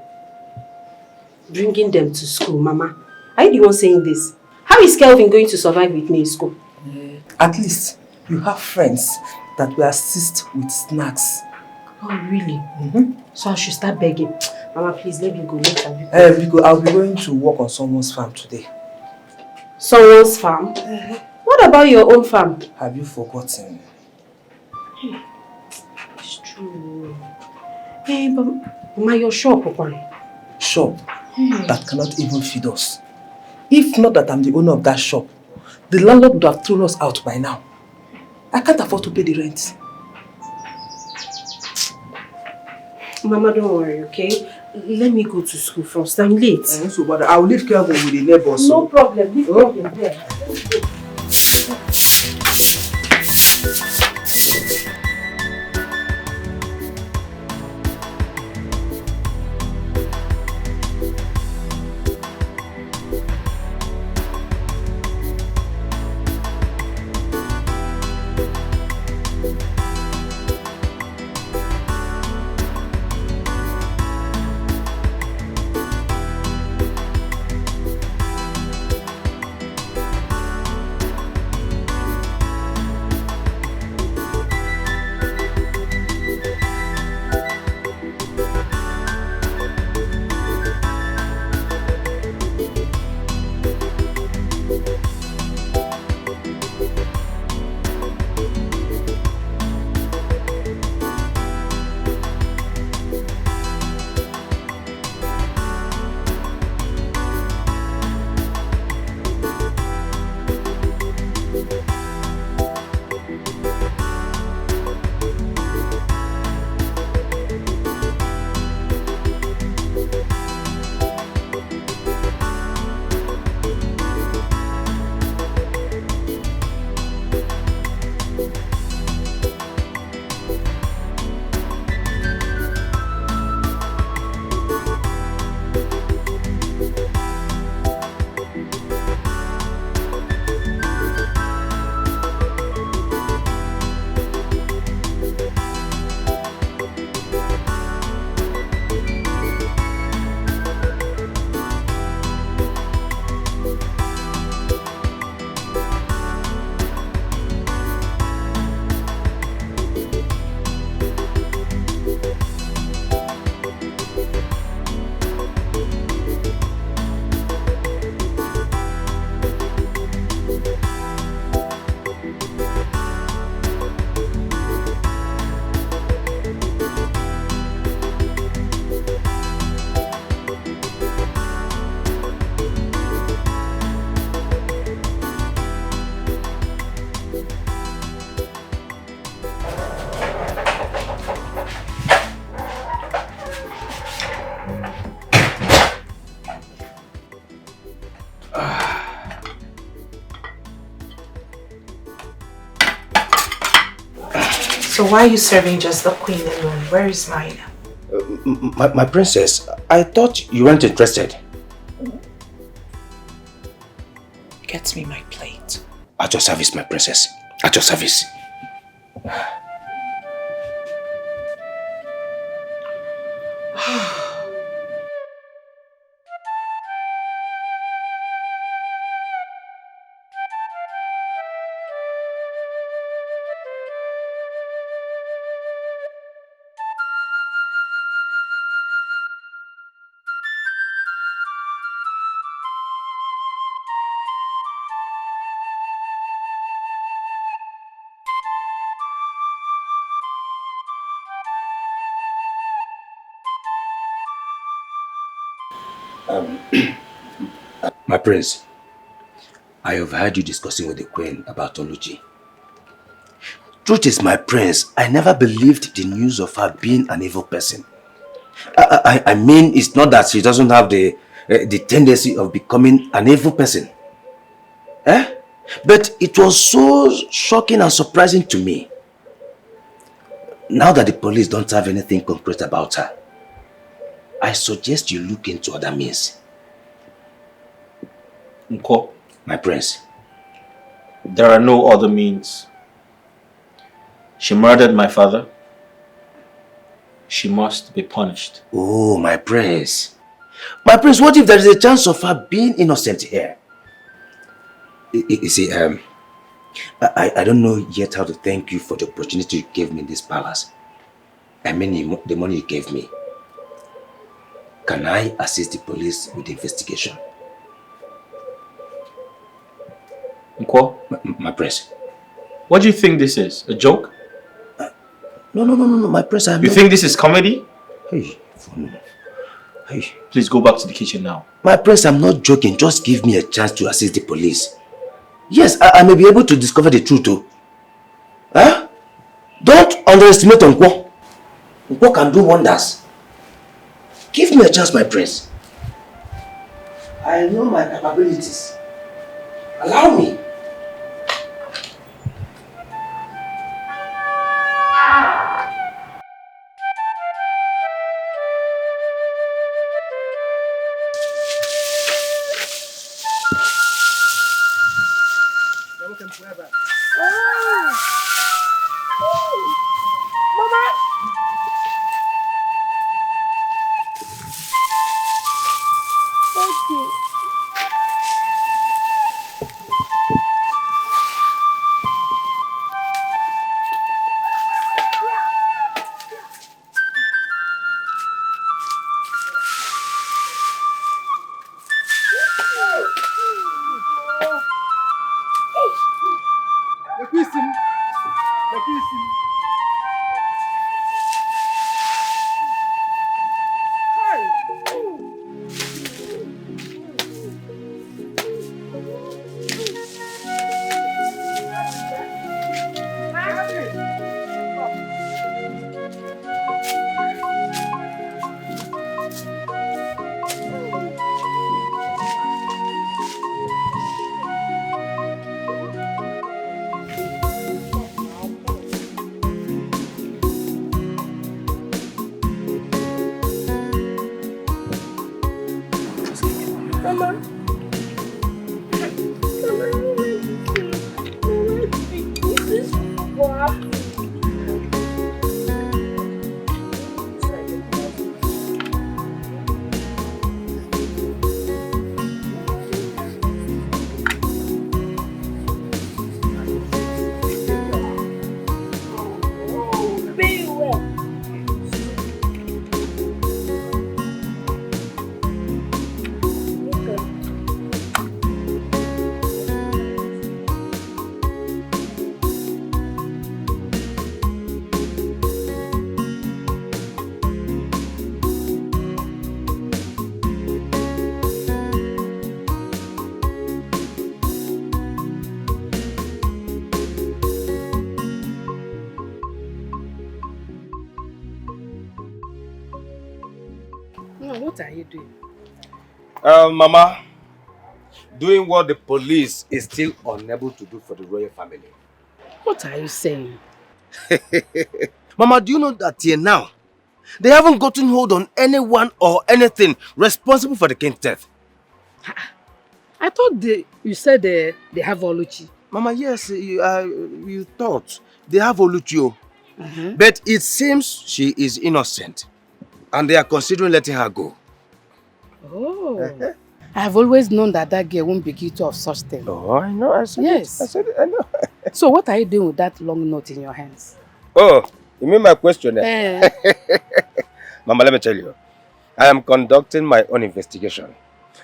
Bringing them to school, Mama. Are you the one saying this? How How is Kelvin going to survive with me in school? At least you have friends that will assist with snacks. Oh, really? So I should start begging. Mama, please let me go later. I'll be going to work on someone's farm today. Someone's farm? What about your own farm? Have you forgotten? It's true. Hey, but Mama, your shop, Okwari. Shop that cannot even feed us. If not that I'm the owner of that shop, the landlord would have thrown us out by now. I can't afford to pay the rent. Mama, don't worry, okay? Let me go to school first. I'm late. So, but I'll leave Kelvin with the neighbors. No problem. Leave Kelvin there. Let's go. So why are you serving just the queen alone? Where is mine? My princess, I thought you weren't interested. Get me my plate. At your service, my princess. At your service. My prince, I have heard you discussing with the queen about Oluchi. Truth is, my prince, I never believed the news of her being an evil person. I mean, it's not that she doesn't have the tendency of becoming an evil person. But it was so shocking and surprising to me. Now that the police don't have anything concrete about her, I suggest you look into other means. Nko, my prince. There are no other means. She murdered my father. She must be punished. Oh, my prince. My prince, what if there is a chance of her being innocent here? You see, I don't know yet how to thank you for the opportunity you gave me in this palace. I mean, the money you gave me. Can I assist the police with the investigation? Nkwo? My prince. What do you think this is? A joke? No, my prince, You think this is comedy? Hey. Please go back to the kitchen now. My prince, I'm not joking. Just give me a chance to assist the police. Yes, I may be able to discover the truth too. Huh? Don't underestimate Nkwo. Nkwo can do wonders. Give me a chance, my prince. I know my capabilities. Allow me. What are you doing? Mama, doing what the police is still unable to do for the royal family. What are you saying? Mama, do you know that till now, they haven't gotten hold on anyone or anything responsible for the king's death? I thought you said they have Oluchi. Mama, yes, you thought they have Oluchi. But it seems she is innocent and they are considering letting her go. Oh. I have always known that girl won't be guilty of such things. Oh, I know. I said yes. I said it. I know. So what are you doing with that long note in your hands? Oh, you mean my question? Mama, let me tell you. I am conducting my own investigation.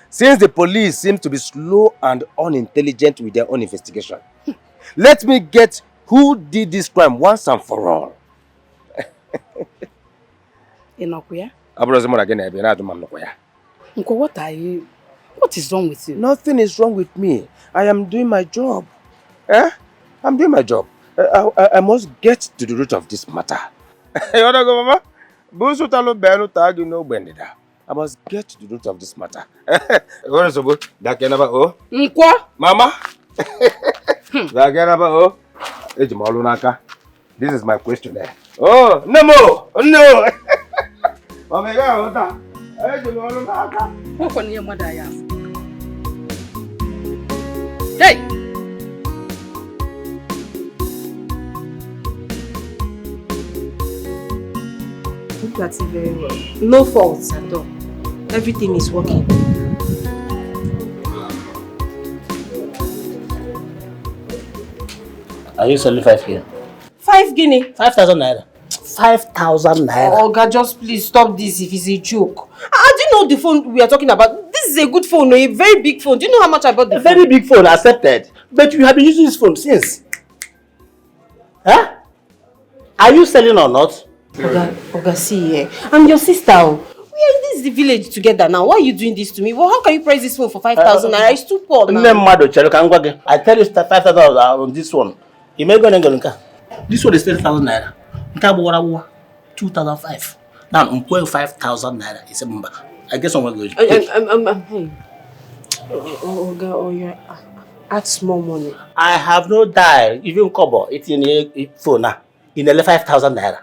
Since the police seem to be slow and unintelligent with their own investigation, let me get who did this crime once and for all. Enokuya? Uncle, what is wrong with you? Nothing is wrong with me. I am doing my job. I'm doing my job. I must get to the root of this matter. You wanna go, Mama? I must get to the root of this matter. Mama? This is my questionnaire. Oh, no more! No! Hey! Look at it very well. No faults at all. Everything is working. Are you selling 5K? 5 guinea. 5,000 naira. 5,000 naira. Oh, God, just please stop this if it's a joke. Do you know the phone we are talking about? This is a good phone, a very big phone. Do you know how much I bought the phone? Very big phone, accepted. But you have been using this phone since. Huh? Are you selling or not? Oga, see, I'm your sister. We are in this village together now. Why are you doing this to me? Well, how can you price this phone for 5,000 naira? It's too poor now. I tell you 5,000 on this one. You may go and go. This one is 10,000 naira. 2,005. Now I'm going 5,000 naira. It's a number. I guess I'm going to go. Hey. Oga, you add small money. I have no dial. Even kobo. It's in a phone now. In 5,000 naira.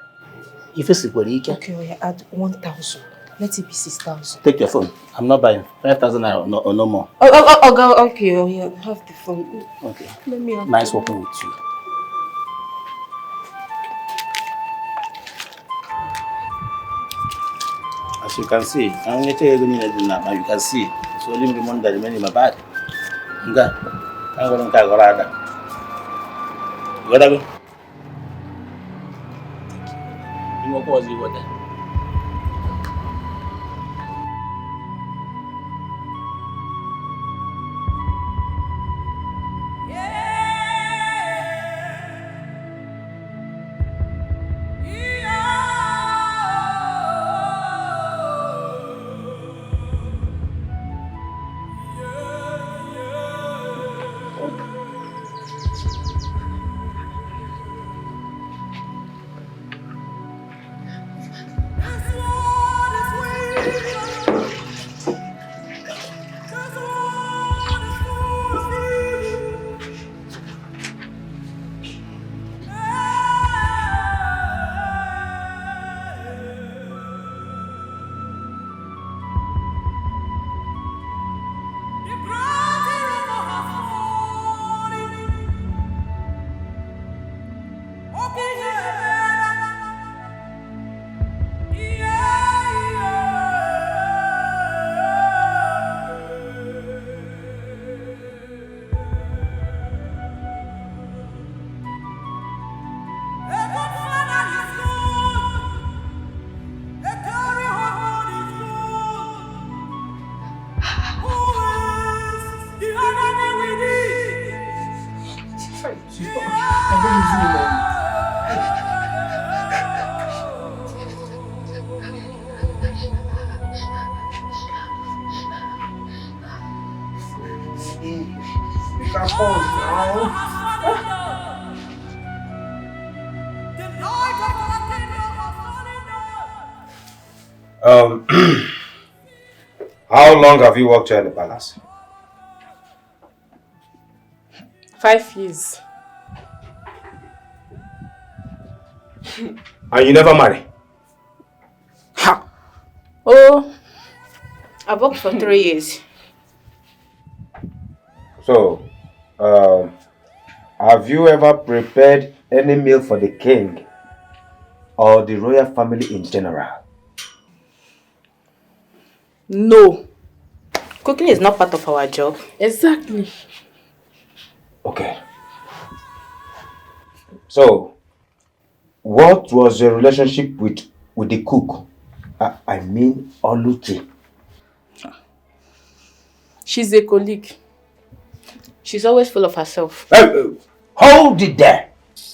If it's Okay, add 1,000. Let it be 6,000. Take your phone. I'm not buying 5,000 naira or no more. Okay, have the phone. Okay. Let me have nice working with you. As you can see, I'm going to tell you now. You can see it's only the money that remains in my bag. I'm going to go. You got to go. You know what you got. How long have you worked here in the palace? 5 years. And you never marry? Ha! Oh, I've worked for 3 years. So, have you ever prepared any meal for the king or the royal family in general? No. Cooking is not part of our job. Exactly. Okay. So, what was your relationship with the cook? I mean, Oluchi. She's a colleague. She's always full of herself. Hold it there.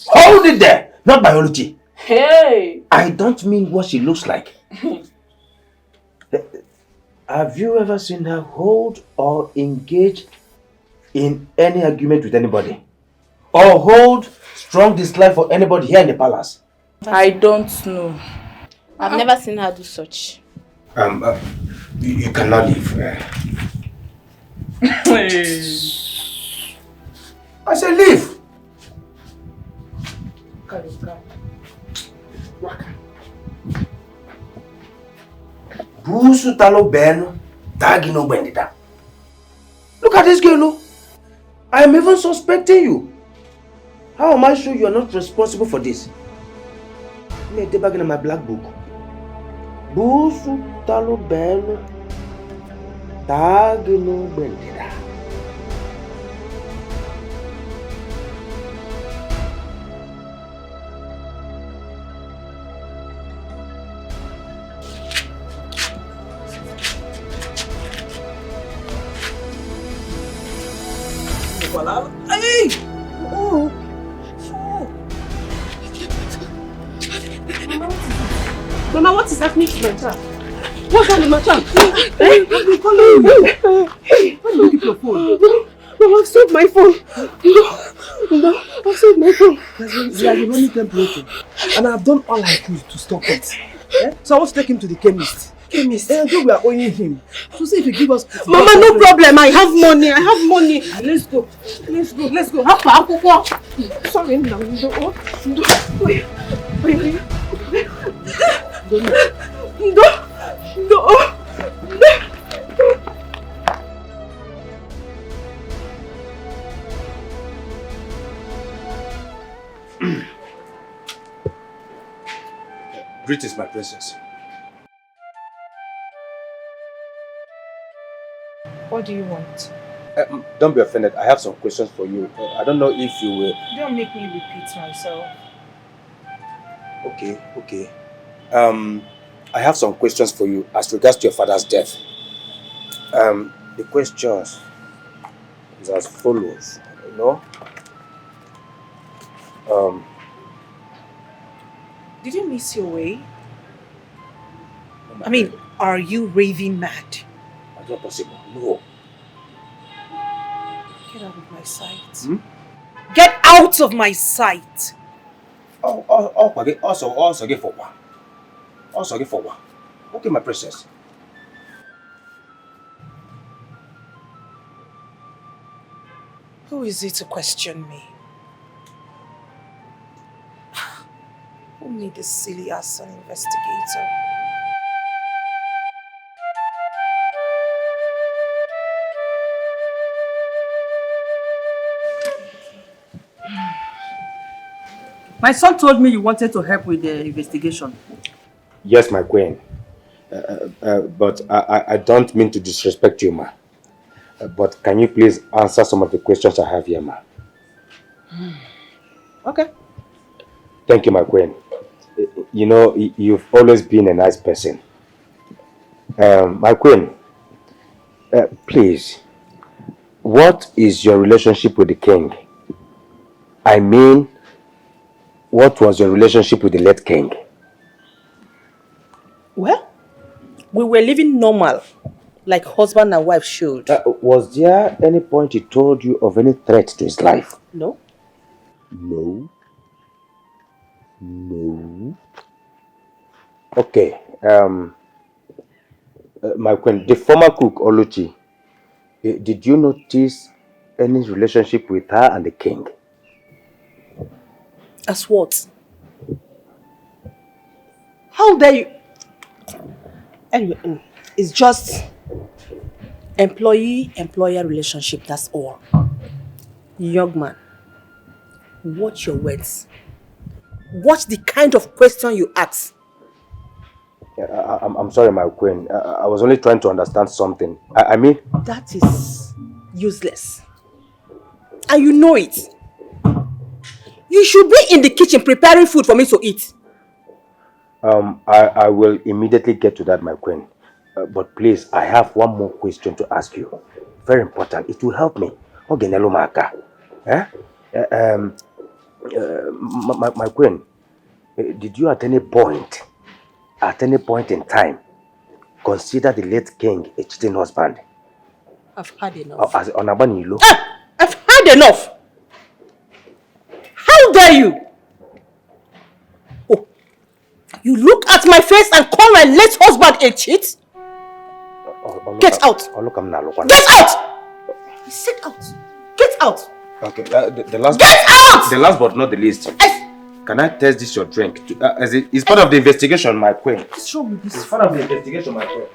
Hold it there. Not biology. Hey! I don't mean what she looks like. Have you ever seen her hold or engage in any argument with anybody? Or hold strong dislike for anybody here in the palace? I don't know. I've never seen her do such. You cannot leave. I said leave. Busu talo beno, tagi no bendita. Look at this girl, no? I am even suspecting you. How am I sure you are not responsible for this? Let me back in my black book. Busu talo beno, tagi no bendita. Walala. Hey! Oh! Mama, what is happening to my child? What's happening to my child? I've been calling you. Why do you keep your phone? Mama, I've sold my phone. No, I've sold my phone. There's a running temperature. And I've done all I could to stop it. So I want to take him to the chemist. Chemist? And we are owing him. To see if he give us... Mama, no problem. I have money. I have money. Let's go. Let's go. Let's go. Sorry, no. Wait. No. Greetings, my princess. What do you want? Don't be offended. I have some questions for you. I don't know if you will... Don't make me repeat myself. Okay. I have some questions for you as regards to your father's death. The questions is as follows, Did you miss your way? I mean, are you raving mad? That's not possible. No. Get out of my sight. Get out of my sight! Also get for one. Okay, my princess. Who is it to question me? Who made this silly ass an investigator? My son told me you wanted to help with the investigation. Yes, my queen. But I don't mean to disrespect you, ma. But can you please answer some of the questions I have here, ma? Okay. Thank you, my queen. You know, you've always been a nice person. My queen, please, what is your relationship with the king? I mean, what was your relationship with the late king? Well, we were living normal, like husband and wife should. Was there any point he told you of any threat to his life? No. No. Okay. My queen, the former cook, Oluchi, did you notice any relationship with her and the king? As what? How dare you? Anyway, it's just employee-employer relationship, that's all. Young man, watch your words. Watch the kind of question you ask. I'm sorry, my queen. I was only trying to understand something. I mean... That is useless. And you know it. You should be in the kitchen preparing food for me to eat. I will immediately get to that, my queen. But please, I have one more question to ask you. Very important. It will help me. My queen, did you at any point in time, consider the late king a cheating husband? I've had enough. As Onabanilo. I've had enough. How dare you? Oh, you look at my face and call my late husband a cheat? Get out! Get out! I said out. Get out! Okay, the last. Get out! The last but not the least. Can I test this your drink? It's part of the investigation, my queen. What's wrong with this? It's part of the investigation, my queen.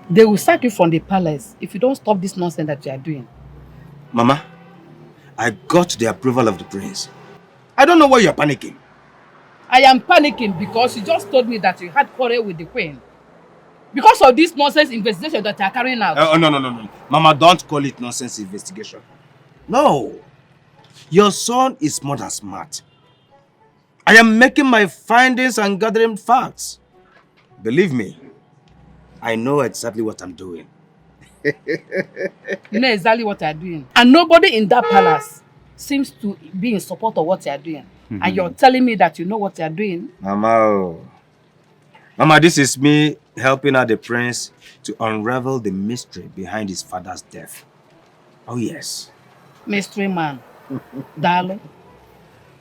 They will sack you from the palace if you don't stop this nonsense that you are doing. Mama, I got the approval of the prince. I don't know why you are panicking. I am panicking because you just told me that you had quarrel with the queen. Because of this nonsense investigation that you are carrying out. No. Mama, don't call it nonsense investigation. No. Your son is more than smart. I am making my findings and gathering facts. Believe me, I know exactly what I'm doing. You know exactly what you're doing. And nobody in that palace seems to be in support of what you're doing. And you're telling me that you know what you're doing. Mama, this is me helping out the prince to unravel the mystery behind his father's death. Oh, yes. Mystery man. Darling,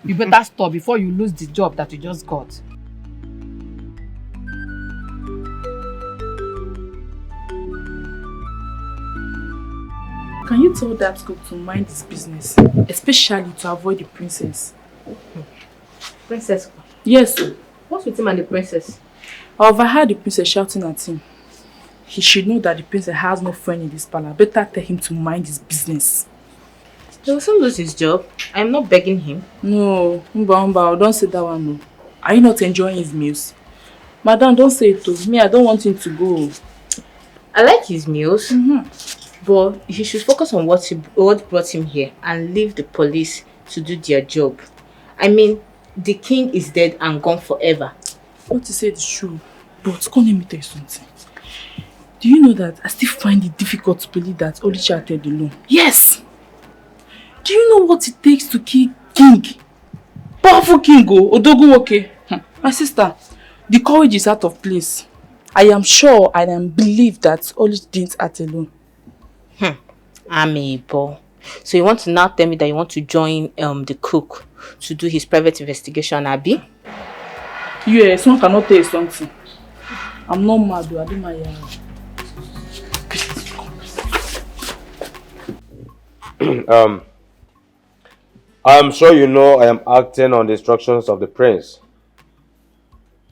you better stop before you lose the job that you just got. Can you tell that cook to mind his business, especially to avoid the princess? Princess? Yes. What's with him and the princess? I overheard the princess shouting at him. He should know that the princess has no friend in this palace. Better tell him to mind his business. He will soon lose his job. I'm not begging him. No, Umba, don't say that one. No. Are you not enjoying his meals? Madam, don't say it to me. I don't want him to go. I like his meals, but he should focus on what brought him here and leave the police to do their job. I mean, the king is dead and gone forever. What you said is true, but come let me tell you something. Do you know that I still find it difficult to believe that Odicha acted alone? Yes! Do you know what it takes to kill king? Powerful king, Odogunwoke. My sister, the courage is out of place. I am sure and I believe that Odicha didn't act alone. Amiibo. So you want to now tell me that you want to join the cook to do his private investigation, Abi? Yes, one cannot tell you something. I'm not mad, I do my I'm sure you know I am acting on the instructions of the prince.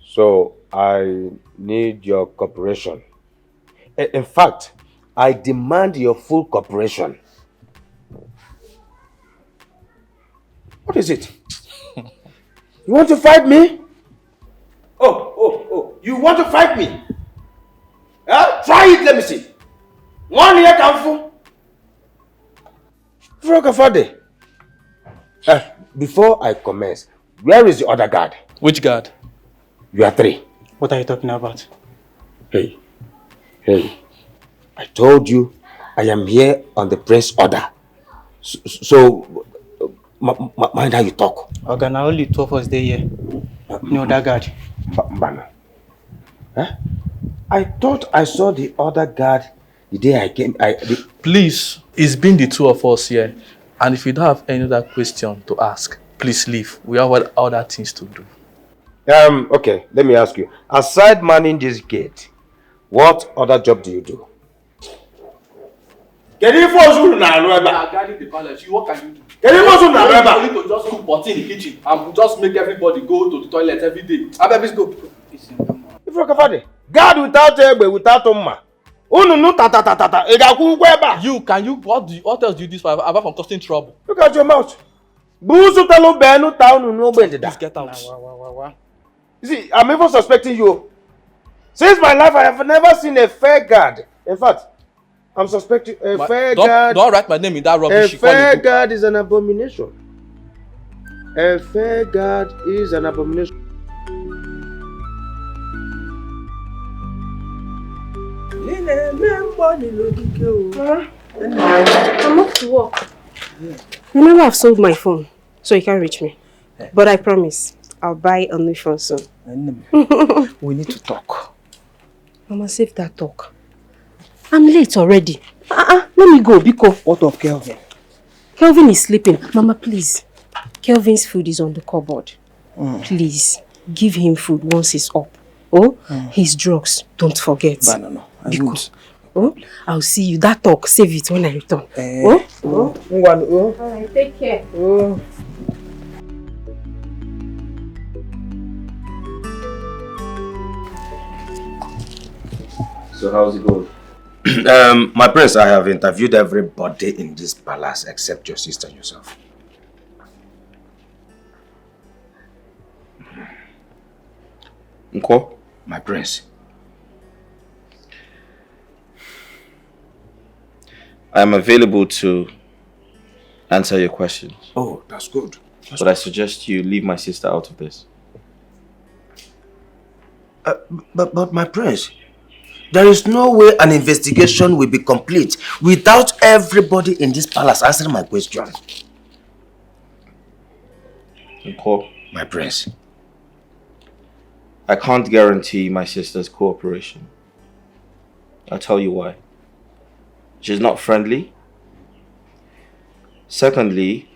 So I need your cooperation. In fact, I demand your full cooperation. What is it? You want to fight me? Oh, you want to fight me? Try it, let me see. One year, Kamfu. Frogafade. Before I commence, where is the other guard? Which guard? You are three. What are you talking about? Hey. I told you I am here on the prince's order. So mind how you talk. Okay, now only two of us there here. No other guard. Mbana. I thought I saw the other guard the day I came. Please, it's been the two of us here. And if you don't have any other question to ask, please leave. We have other things to do. Okay, let me ask you. Aside manning this gate, what other job do you do? Can you are guarding the palace. What can you do? You need to just cook pot in the kitchen and just make everybody go to the toilet every day. Let's go. Guard without egbe, without umma. What else do you do apart from causing trouble? Look at your mouth. Please get out. You see, I'm even suspecting you. Since my life, I have never seen a fair guard. In fact, I'm suspecting a fair guard. Don't write my name in that rubbish. A fair guard is an abomination. A fair guard is an abomination. I'm off to work. Remember, I've sold my phone, so you can't reach me. But I promise, I'll buy a new phone soon. We need to talk. Mama, save that talk. I'm late already. Let me go, Biko. What of Kelvin? Kelvin is sleeping. Mama, please. Kelvin's food is on the cupboard. Please, give him food once he's up. His drugs, don't forget. No. Biko. I'll see you. That talk, save it when I return. Alright, take care. So how's it going? My prince, I have interviewed everybody in this palace except your sister and yourself. Nko, my prince. I am available to answer your questions. Oh, that's good. But I suggest you leave my sister out of this. But my prince, there is no way an investigation will be complete without everybody in this palace answering my question. Nko, my prince, I can't guarantee my sister's cooperation. I'll tell you why. She's not friendly. Secondly,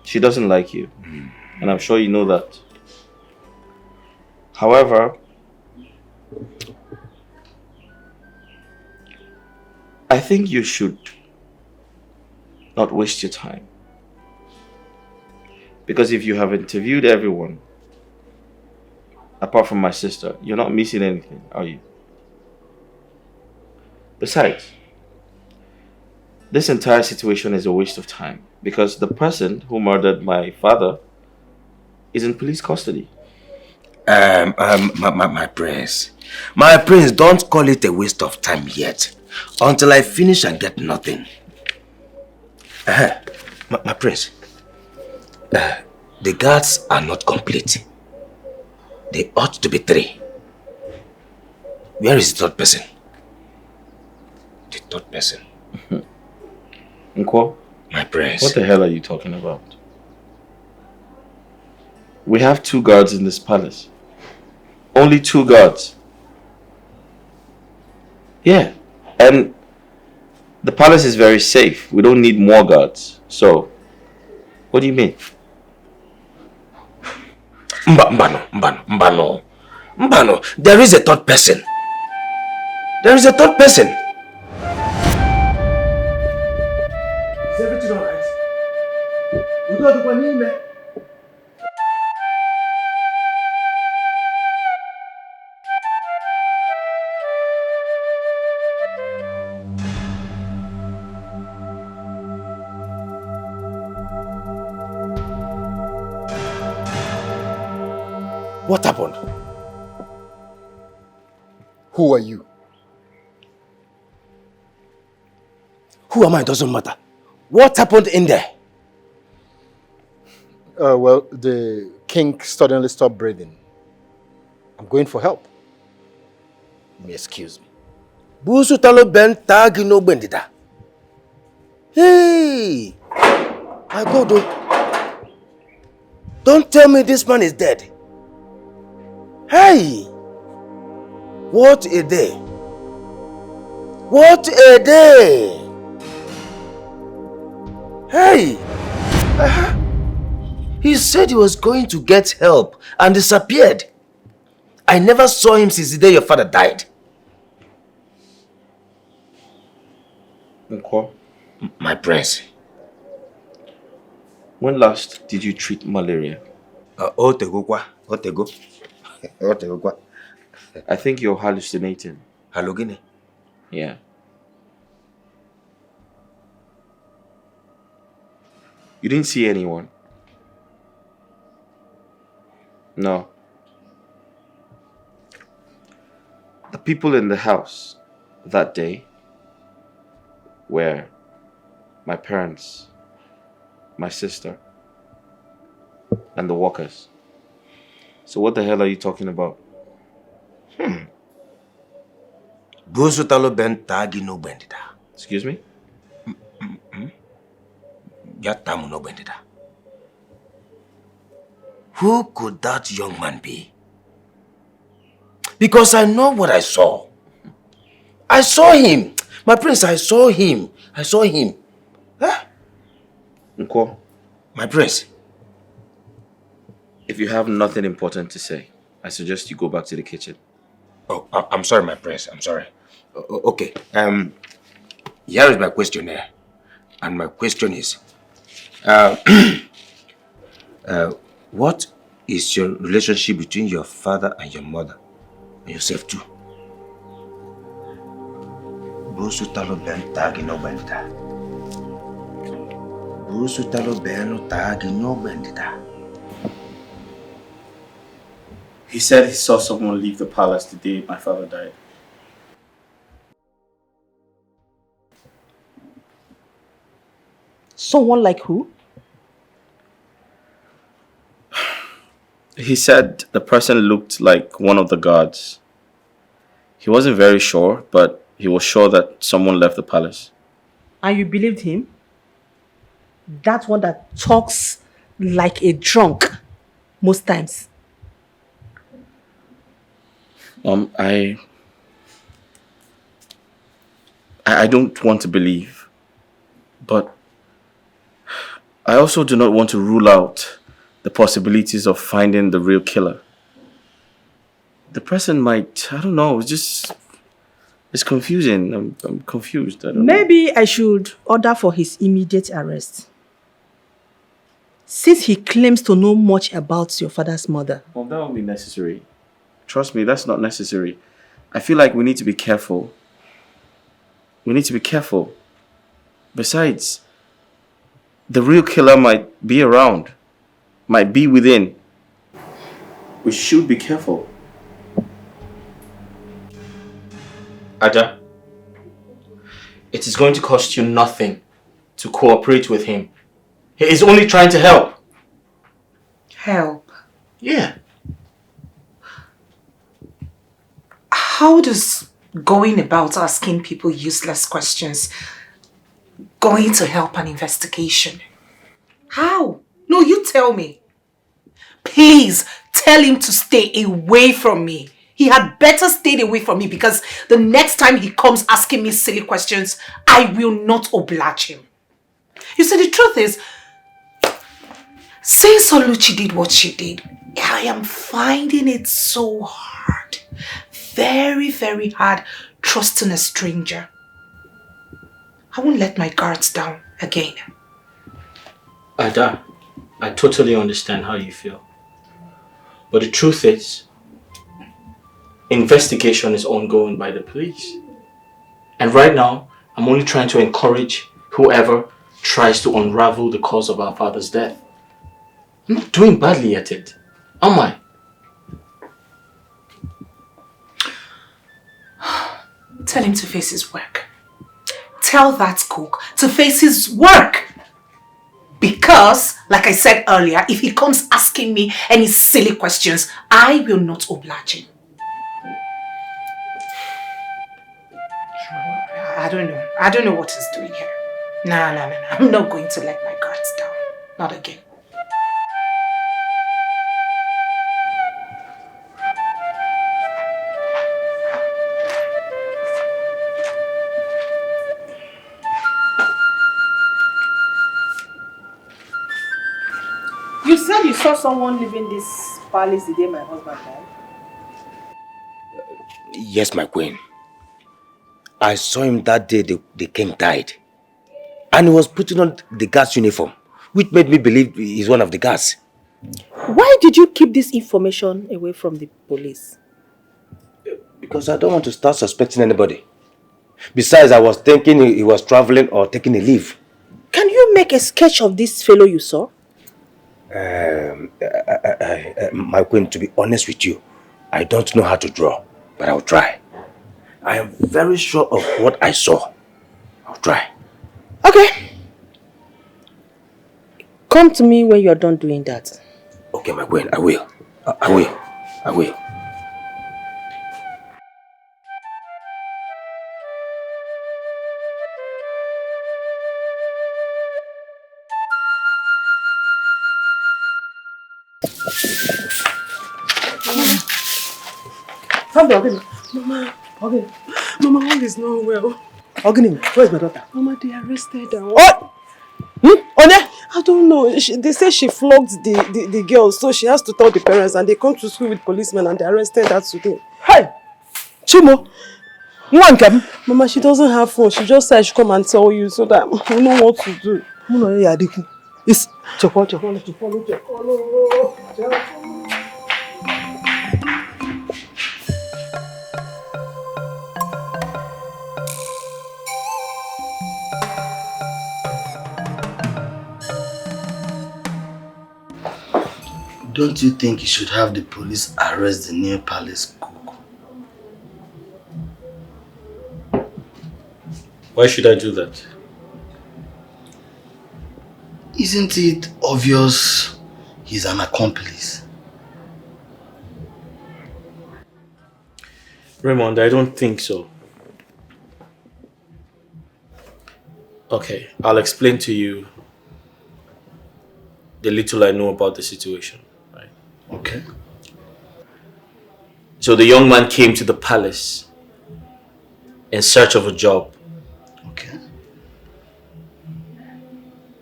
she doesn't like you. And I'm sure you know that. However, I think you should not waste your time. Because if you have interviewed everyone, apart from my sister, you're not missing anything, are you? Besides, this entire situation is a waste of time because the person who murdered my father is in police custody. My prince. My prince, don't call it a waste of time yet. Until I finish and get nothing. My prince. The guards are not complete. They ought to be 3. Where is the third person? The third person. Nko? My prince. What the hell are you talking about? We have 2 guards in this palace. Only 2 guards. Yeah. And the palace is very safe. We don't need more guards. So, what do you mean? Mbano. There is a third person. There is a third person. Is everything alright? You don't do anything. What happened? Who are you? Who am I? Doesn't matter. What happened in there? Well, the king suddenly stopped breathing. I'm going for help. Excuse me. Busu talo ben tagi no bendida. Hey! My God, oh. Don't tell me this man is dead. Hey! What a day! What a day! Hey! He said he was going to get help and disappeared. I never saw him since the day your father died. Nko? My prince. When last did you treat malaria? I think you're hallucinating. Hallucinating? Yeah. You didn't see anyone? No. The people in the house that day were my parents, my sister, and the workers. So what the hell are you talking about? Excuse me? Who could that young man be? Because I know what I saw. I saw him. My prince, I saw him. I saw him. Huh? Nko? My prince. If you have nothing important to say, I suggest you go back to the kitchen. Oh, I'm sorry, my prince. I'm sorry. Okay. Here is my questionnaire. And my question is, what is your relationship between your father and your mother? And yourself too? Busutalo ben tagi no bendita. Busutalo ben tagi no bendita. He said he saw someone leave the palace the day my father died. Someone like who? He said the person looked like one of the guards. He wasn't very sure, but he was sure that someone left the palace. And you believed him? That one that talks like a drunk most times. I don't want to believe, but I also do not want to rule out the possibilities of finding the real killer. The person might, I don't know, it's confusing. I'm confused. I don't know. Maybe I should order for his immediate arrest. Since he claims to know much about your father's mother. Well, that won't be necessary. Trust me, that's not necessary. I feel like we need to be careful. We need to be careful. Besides, the real killer might be around, might be within. We should be careful. Ada, it is going to cost you nothing to cooperate with him. He is only trying to help. Help? Yeah. How does going about asking people useless questions going to help an investigation? How? No, you tell me. Please tell him to stay away from me. He had better stay away from me because the next time he comes asking me silly questions, I will not oblige him. You see, the truth is, since Oluchi did what she did, I am finding it so hard. Very, very hard trusting a stranger. I won't let my guards down again. Ada, I totally understand how you feel. But the truth is, investigation is ongoing by the police. And right now, I'm only trying to encourage whoever tries to unravel the cause of our father's death. I'm not doing badly at it, am I? Tell him to face his work. Tell that cook to face his work. Because, like I said earlier, if he comes asking me any silly questions, I will not oblige him. I don't know. I don't know what he's doing here. No. I'm not going to let my guards down. Not again. You said you saw someone leaving this palace the day my husband died? Yes, my queen. I saw him that day the king died. And he was putting on the guard's uniform, which made me believe he's one of the guards. Why did you keep this information away from the police? Because I don't want to start suspecting anybody. Besides, I was thinking he was traveling or taking a leave. Can you make a sketch of this fellow you saw? My queen, to be honest with you, I don't know how to draw, but I'll try. I am very sure of what I saw. I'll try. Okay. Come to me when you are done doing that. Okay, my queen, I will. I will. Mama, okay. Mama, all is not well. Ogini, where's my daughter? Mama, they arrested her. What? Onya? I don't know. They say she flogged the girl, so she has to tell the parents, and they come to school with policemen and they arrested her today. Hey! Chimo! Mama, she doesn't have phone. She just said I should come and tell you so that we know what to do. It's Chokolo. Don't you think you should have the police arrest the new palace cook? Why should I do that? Isn't it obvious he's an accomplice? Raymond, I don't think so. Okay, I'll explain to you the little I know about the situation. Right? Okay. So the young man came to the palace in search of a job. Okay.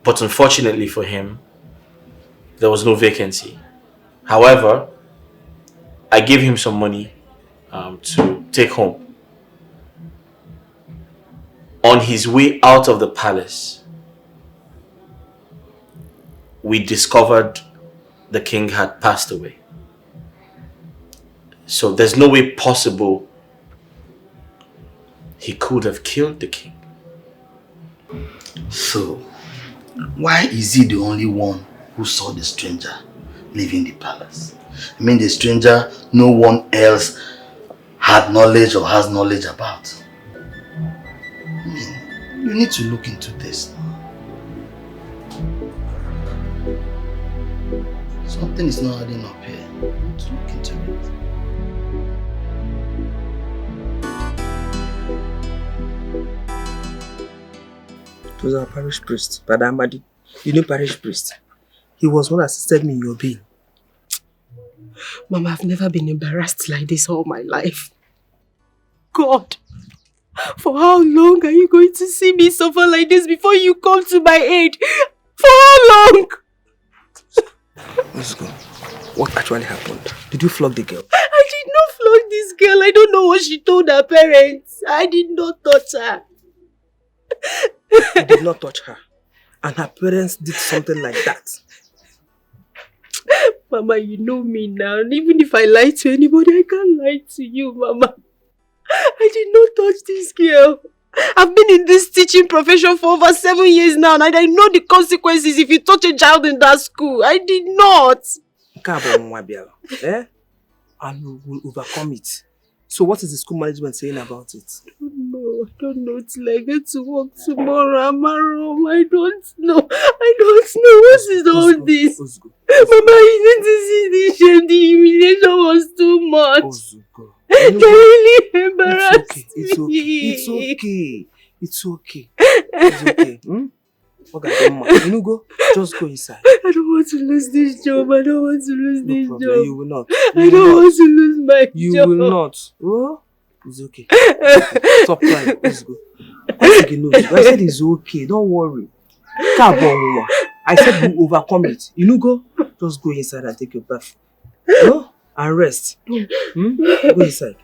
But unfortunately for him, there was no vacancy. However, I gave him some money to take home. On his way out of the palace, we discovered the king had passed away. So there's no way possible he could have killed the king. So, why is he the only one who saw the stranger leaving the palace? I mean, the stranger no one else had knowledge or has knowledge about. I mean, you need to look into this. Something is not adding up here. You need to look into it. It was our parish priest, Brother Amadi. You know parish priest. He was one that assisted me in your bail. Mama, I've never been embarrassed like this all my life. God, for how long are you going to see me suffer like this before you come to my aid? For how long? Let's go. What actually happened? Did you flog the girl? I did not flog this girl. I don't know what she told her parents. I did not touch her. You did not touch her. And her parents did something like that. Mama, you know me now. Even if I lie to anybody, I can't lie to you, Mama. I did not touch this girl. I've been in this teaching profession for over 7 years now, and I know the consequences if you touch a child in that school. I did not. Eh? And we will overcome it. So what is the school management saying about it? I don't know till I get to work tomorrow. Amaro, I don't know. What is all this? Mama, you need to see the shame. The humiliation was too much. They really embarrassed me. It's okay. It's okay. You go. Just go inside. I don't want to lose this job. I don't want to lose this job. You will not. I don't want to lose my job. You will not. Oh? It's okay. Stop crying. Let's go. I said it's okay. Don't worry. I said we'll overcome it. You go. Just go inside and take your bath. No? And rest. Go inside.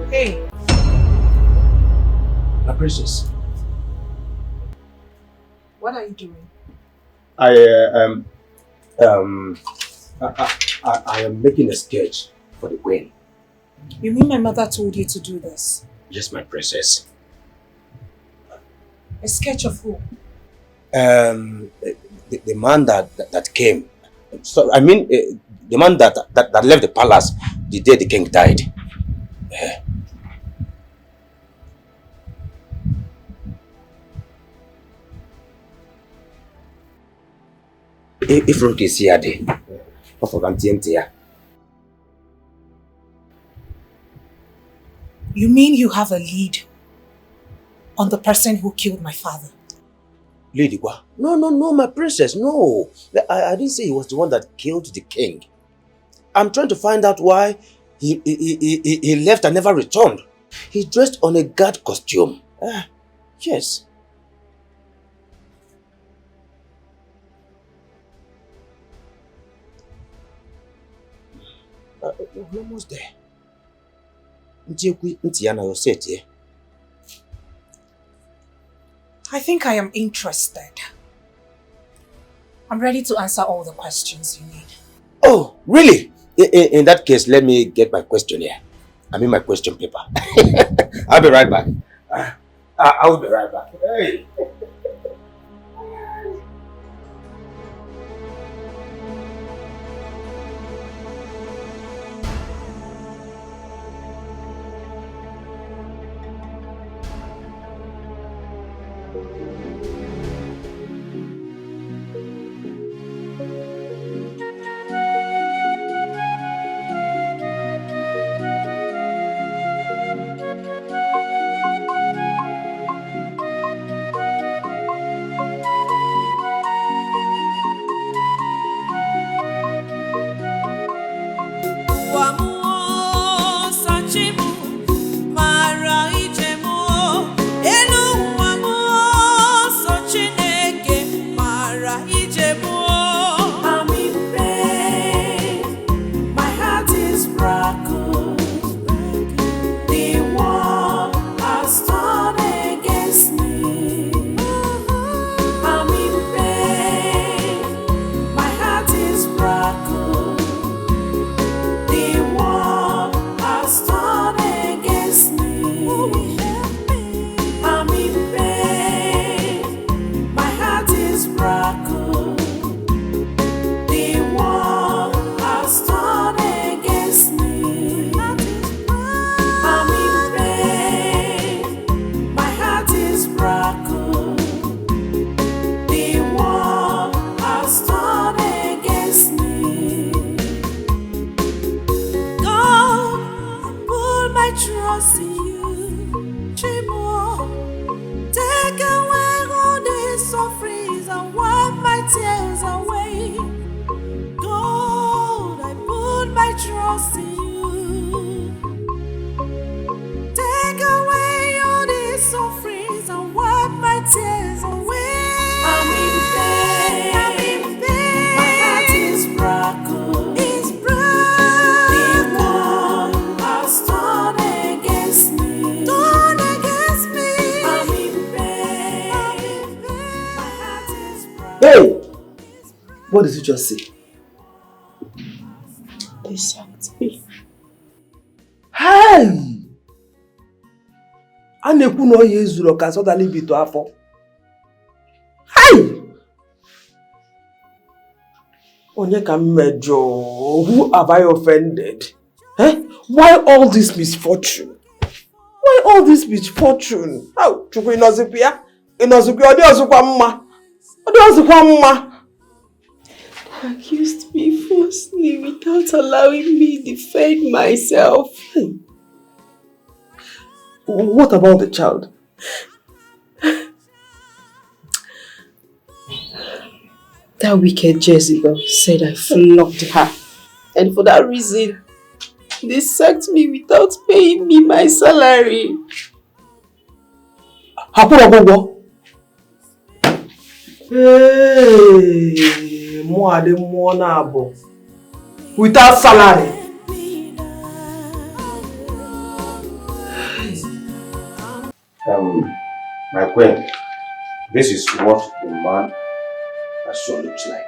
Hey. My princess. What are you doing? I am making a sketch for the queen. You mean my mother told you to do this? Yes, my princess. A sketch of who? The man that came. So I mean, the man that left the palace the day the king died. If Rook is here, You mean you have a lead on the person who killed my father? Lady Gua. No, my princess, no. I didn't say he was the one that killed the king. I'm trying to find out why he left and never returned. He dressed on a guard costume. Yes. We're almost there. I think I am interested. I'm ready to answer all the questions you need. Oh, really? In that case, let me get my question here. I mean my question paper. I'll be right back. I will be right back. Hey. Hey! What did you just say? They sacked me. Hey! A na-ekwu na oyi ezuru ka sọdali bito afọ. Hey! Onye ka m mejọ? Who have I offended? Eh? Why all this misfortune? Why all this misfortune? How? Chukwu inozikwa ya? Inozikwa ọ dị ọzọkwa mma? Ọ dị ọzọkwa mma? They accused me falsely without allowing me defend myself. What about the child? That wicked Jezebel said I flogged her. And for that reason, they sacked me without paying me my salary. Hey, more than more now, without salary. My queen, this is what the man actually looks like.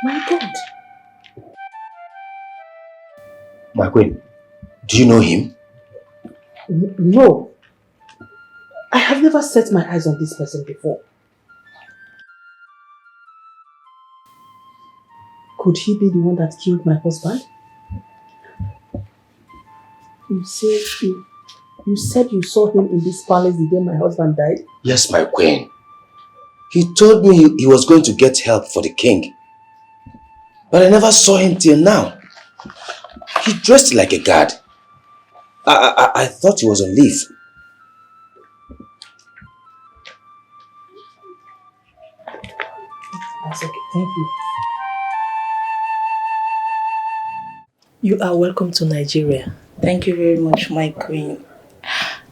My God. My queen, do you know him? No. I have never set my eyes on this person before. Could he be the one that killed my husband? You said you saw him in this palace the day my husband died? Yes, my queen. He told me he was going to get help for the king. But I never saw him till now. He dressed like a guard. I thought he was on leave. That's okay, thank you. You are welcome to Nigeria. Thank you very much, my queen.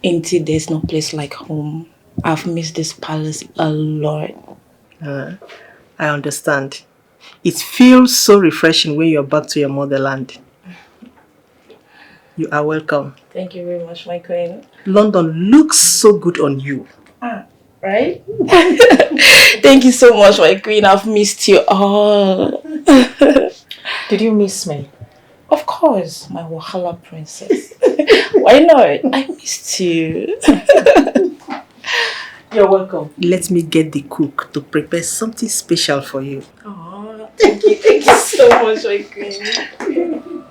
Indeed, there's no place like home. I've missed this palace a lot. I understand. It feels so refreshing when you're back to your motherland. You are welcome. Thank you very much, my queen. London looks so good on you. Right? Thank you so much, my queen. I've missed you all. Did you miss me? Of course, my Wahala princess. Why not? I missed you. You're welcome. Let me get the cook to prepare something special for you. Oh, thank you so much, my queen.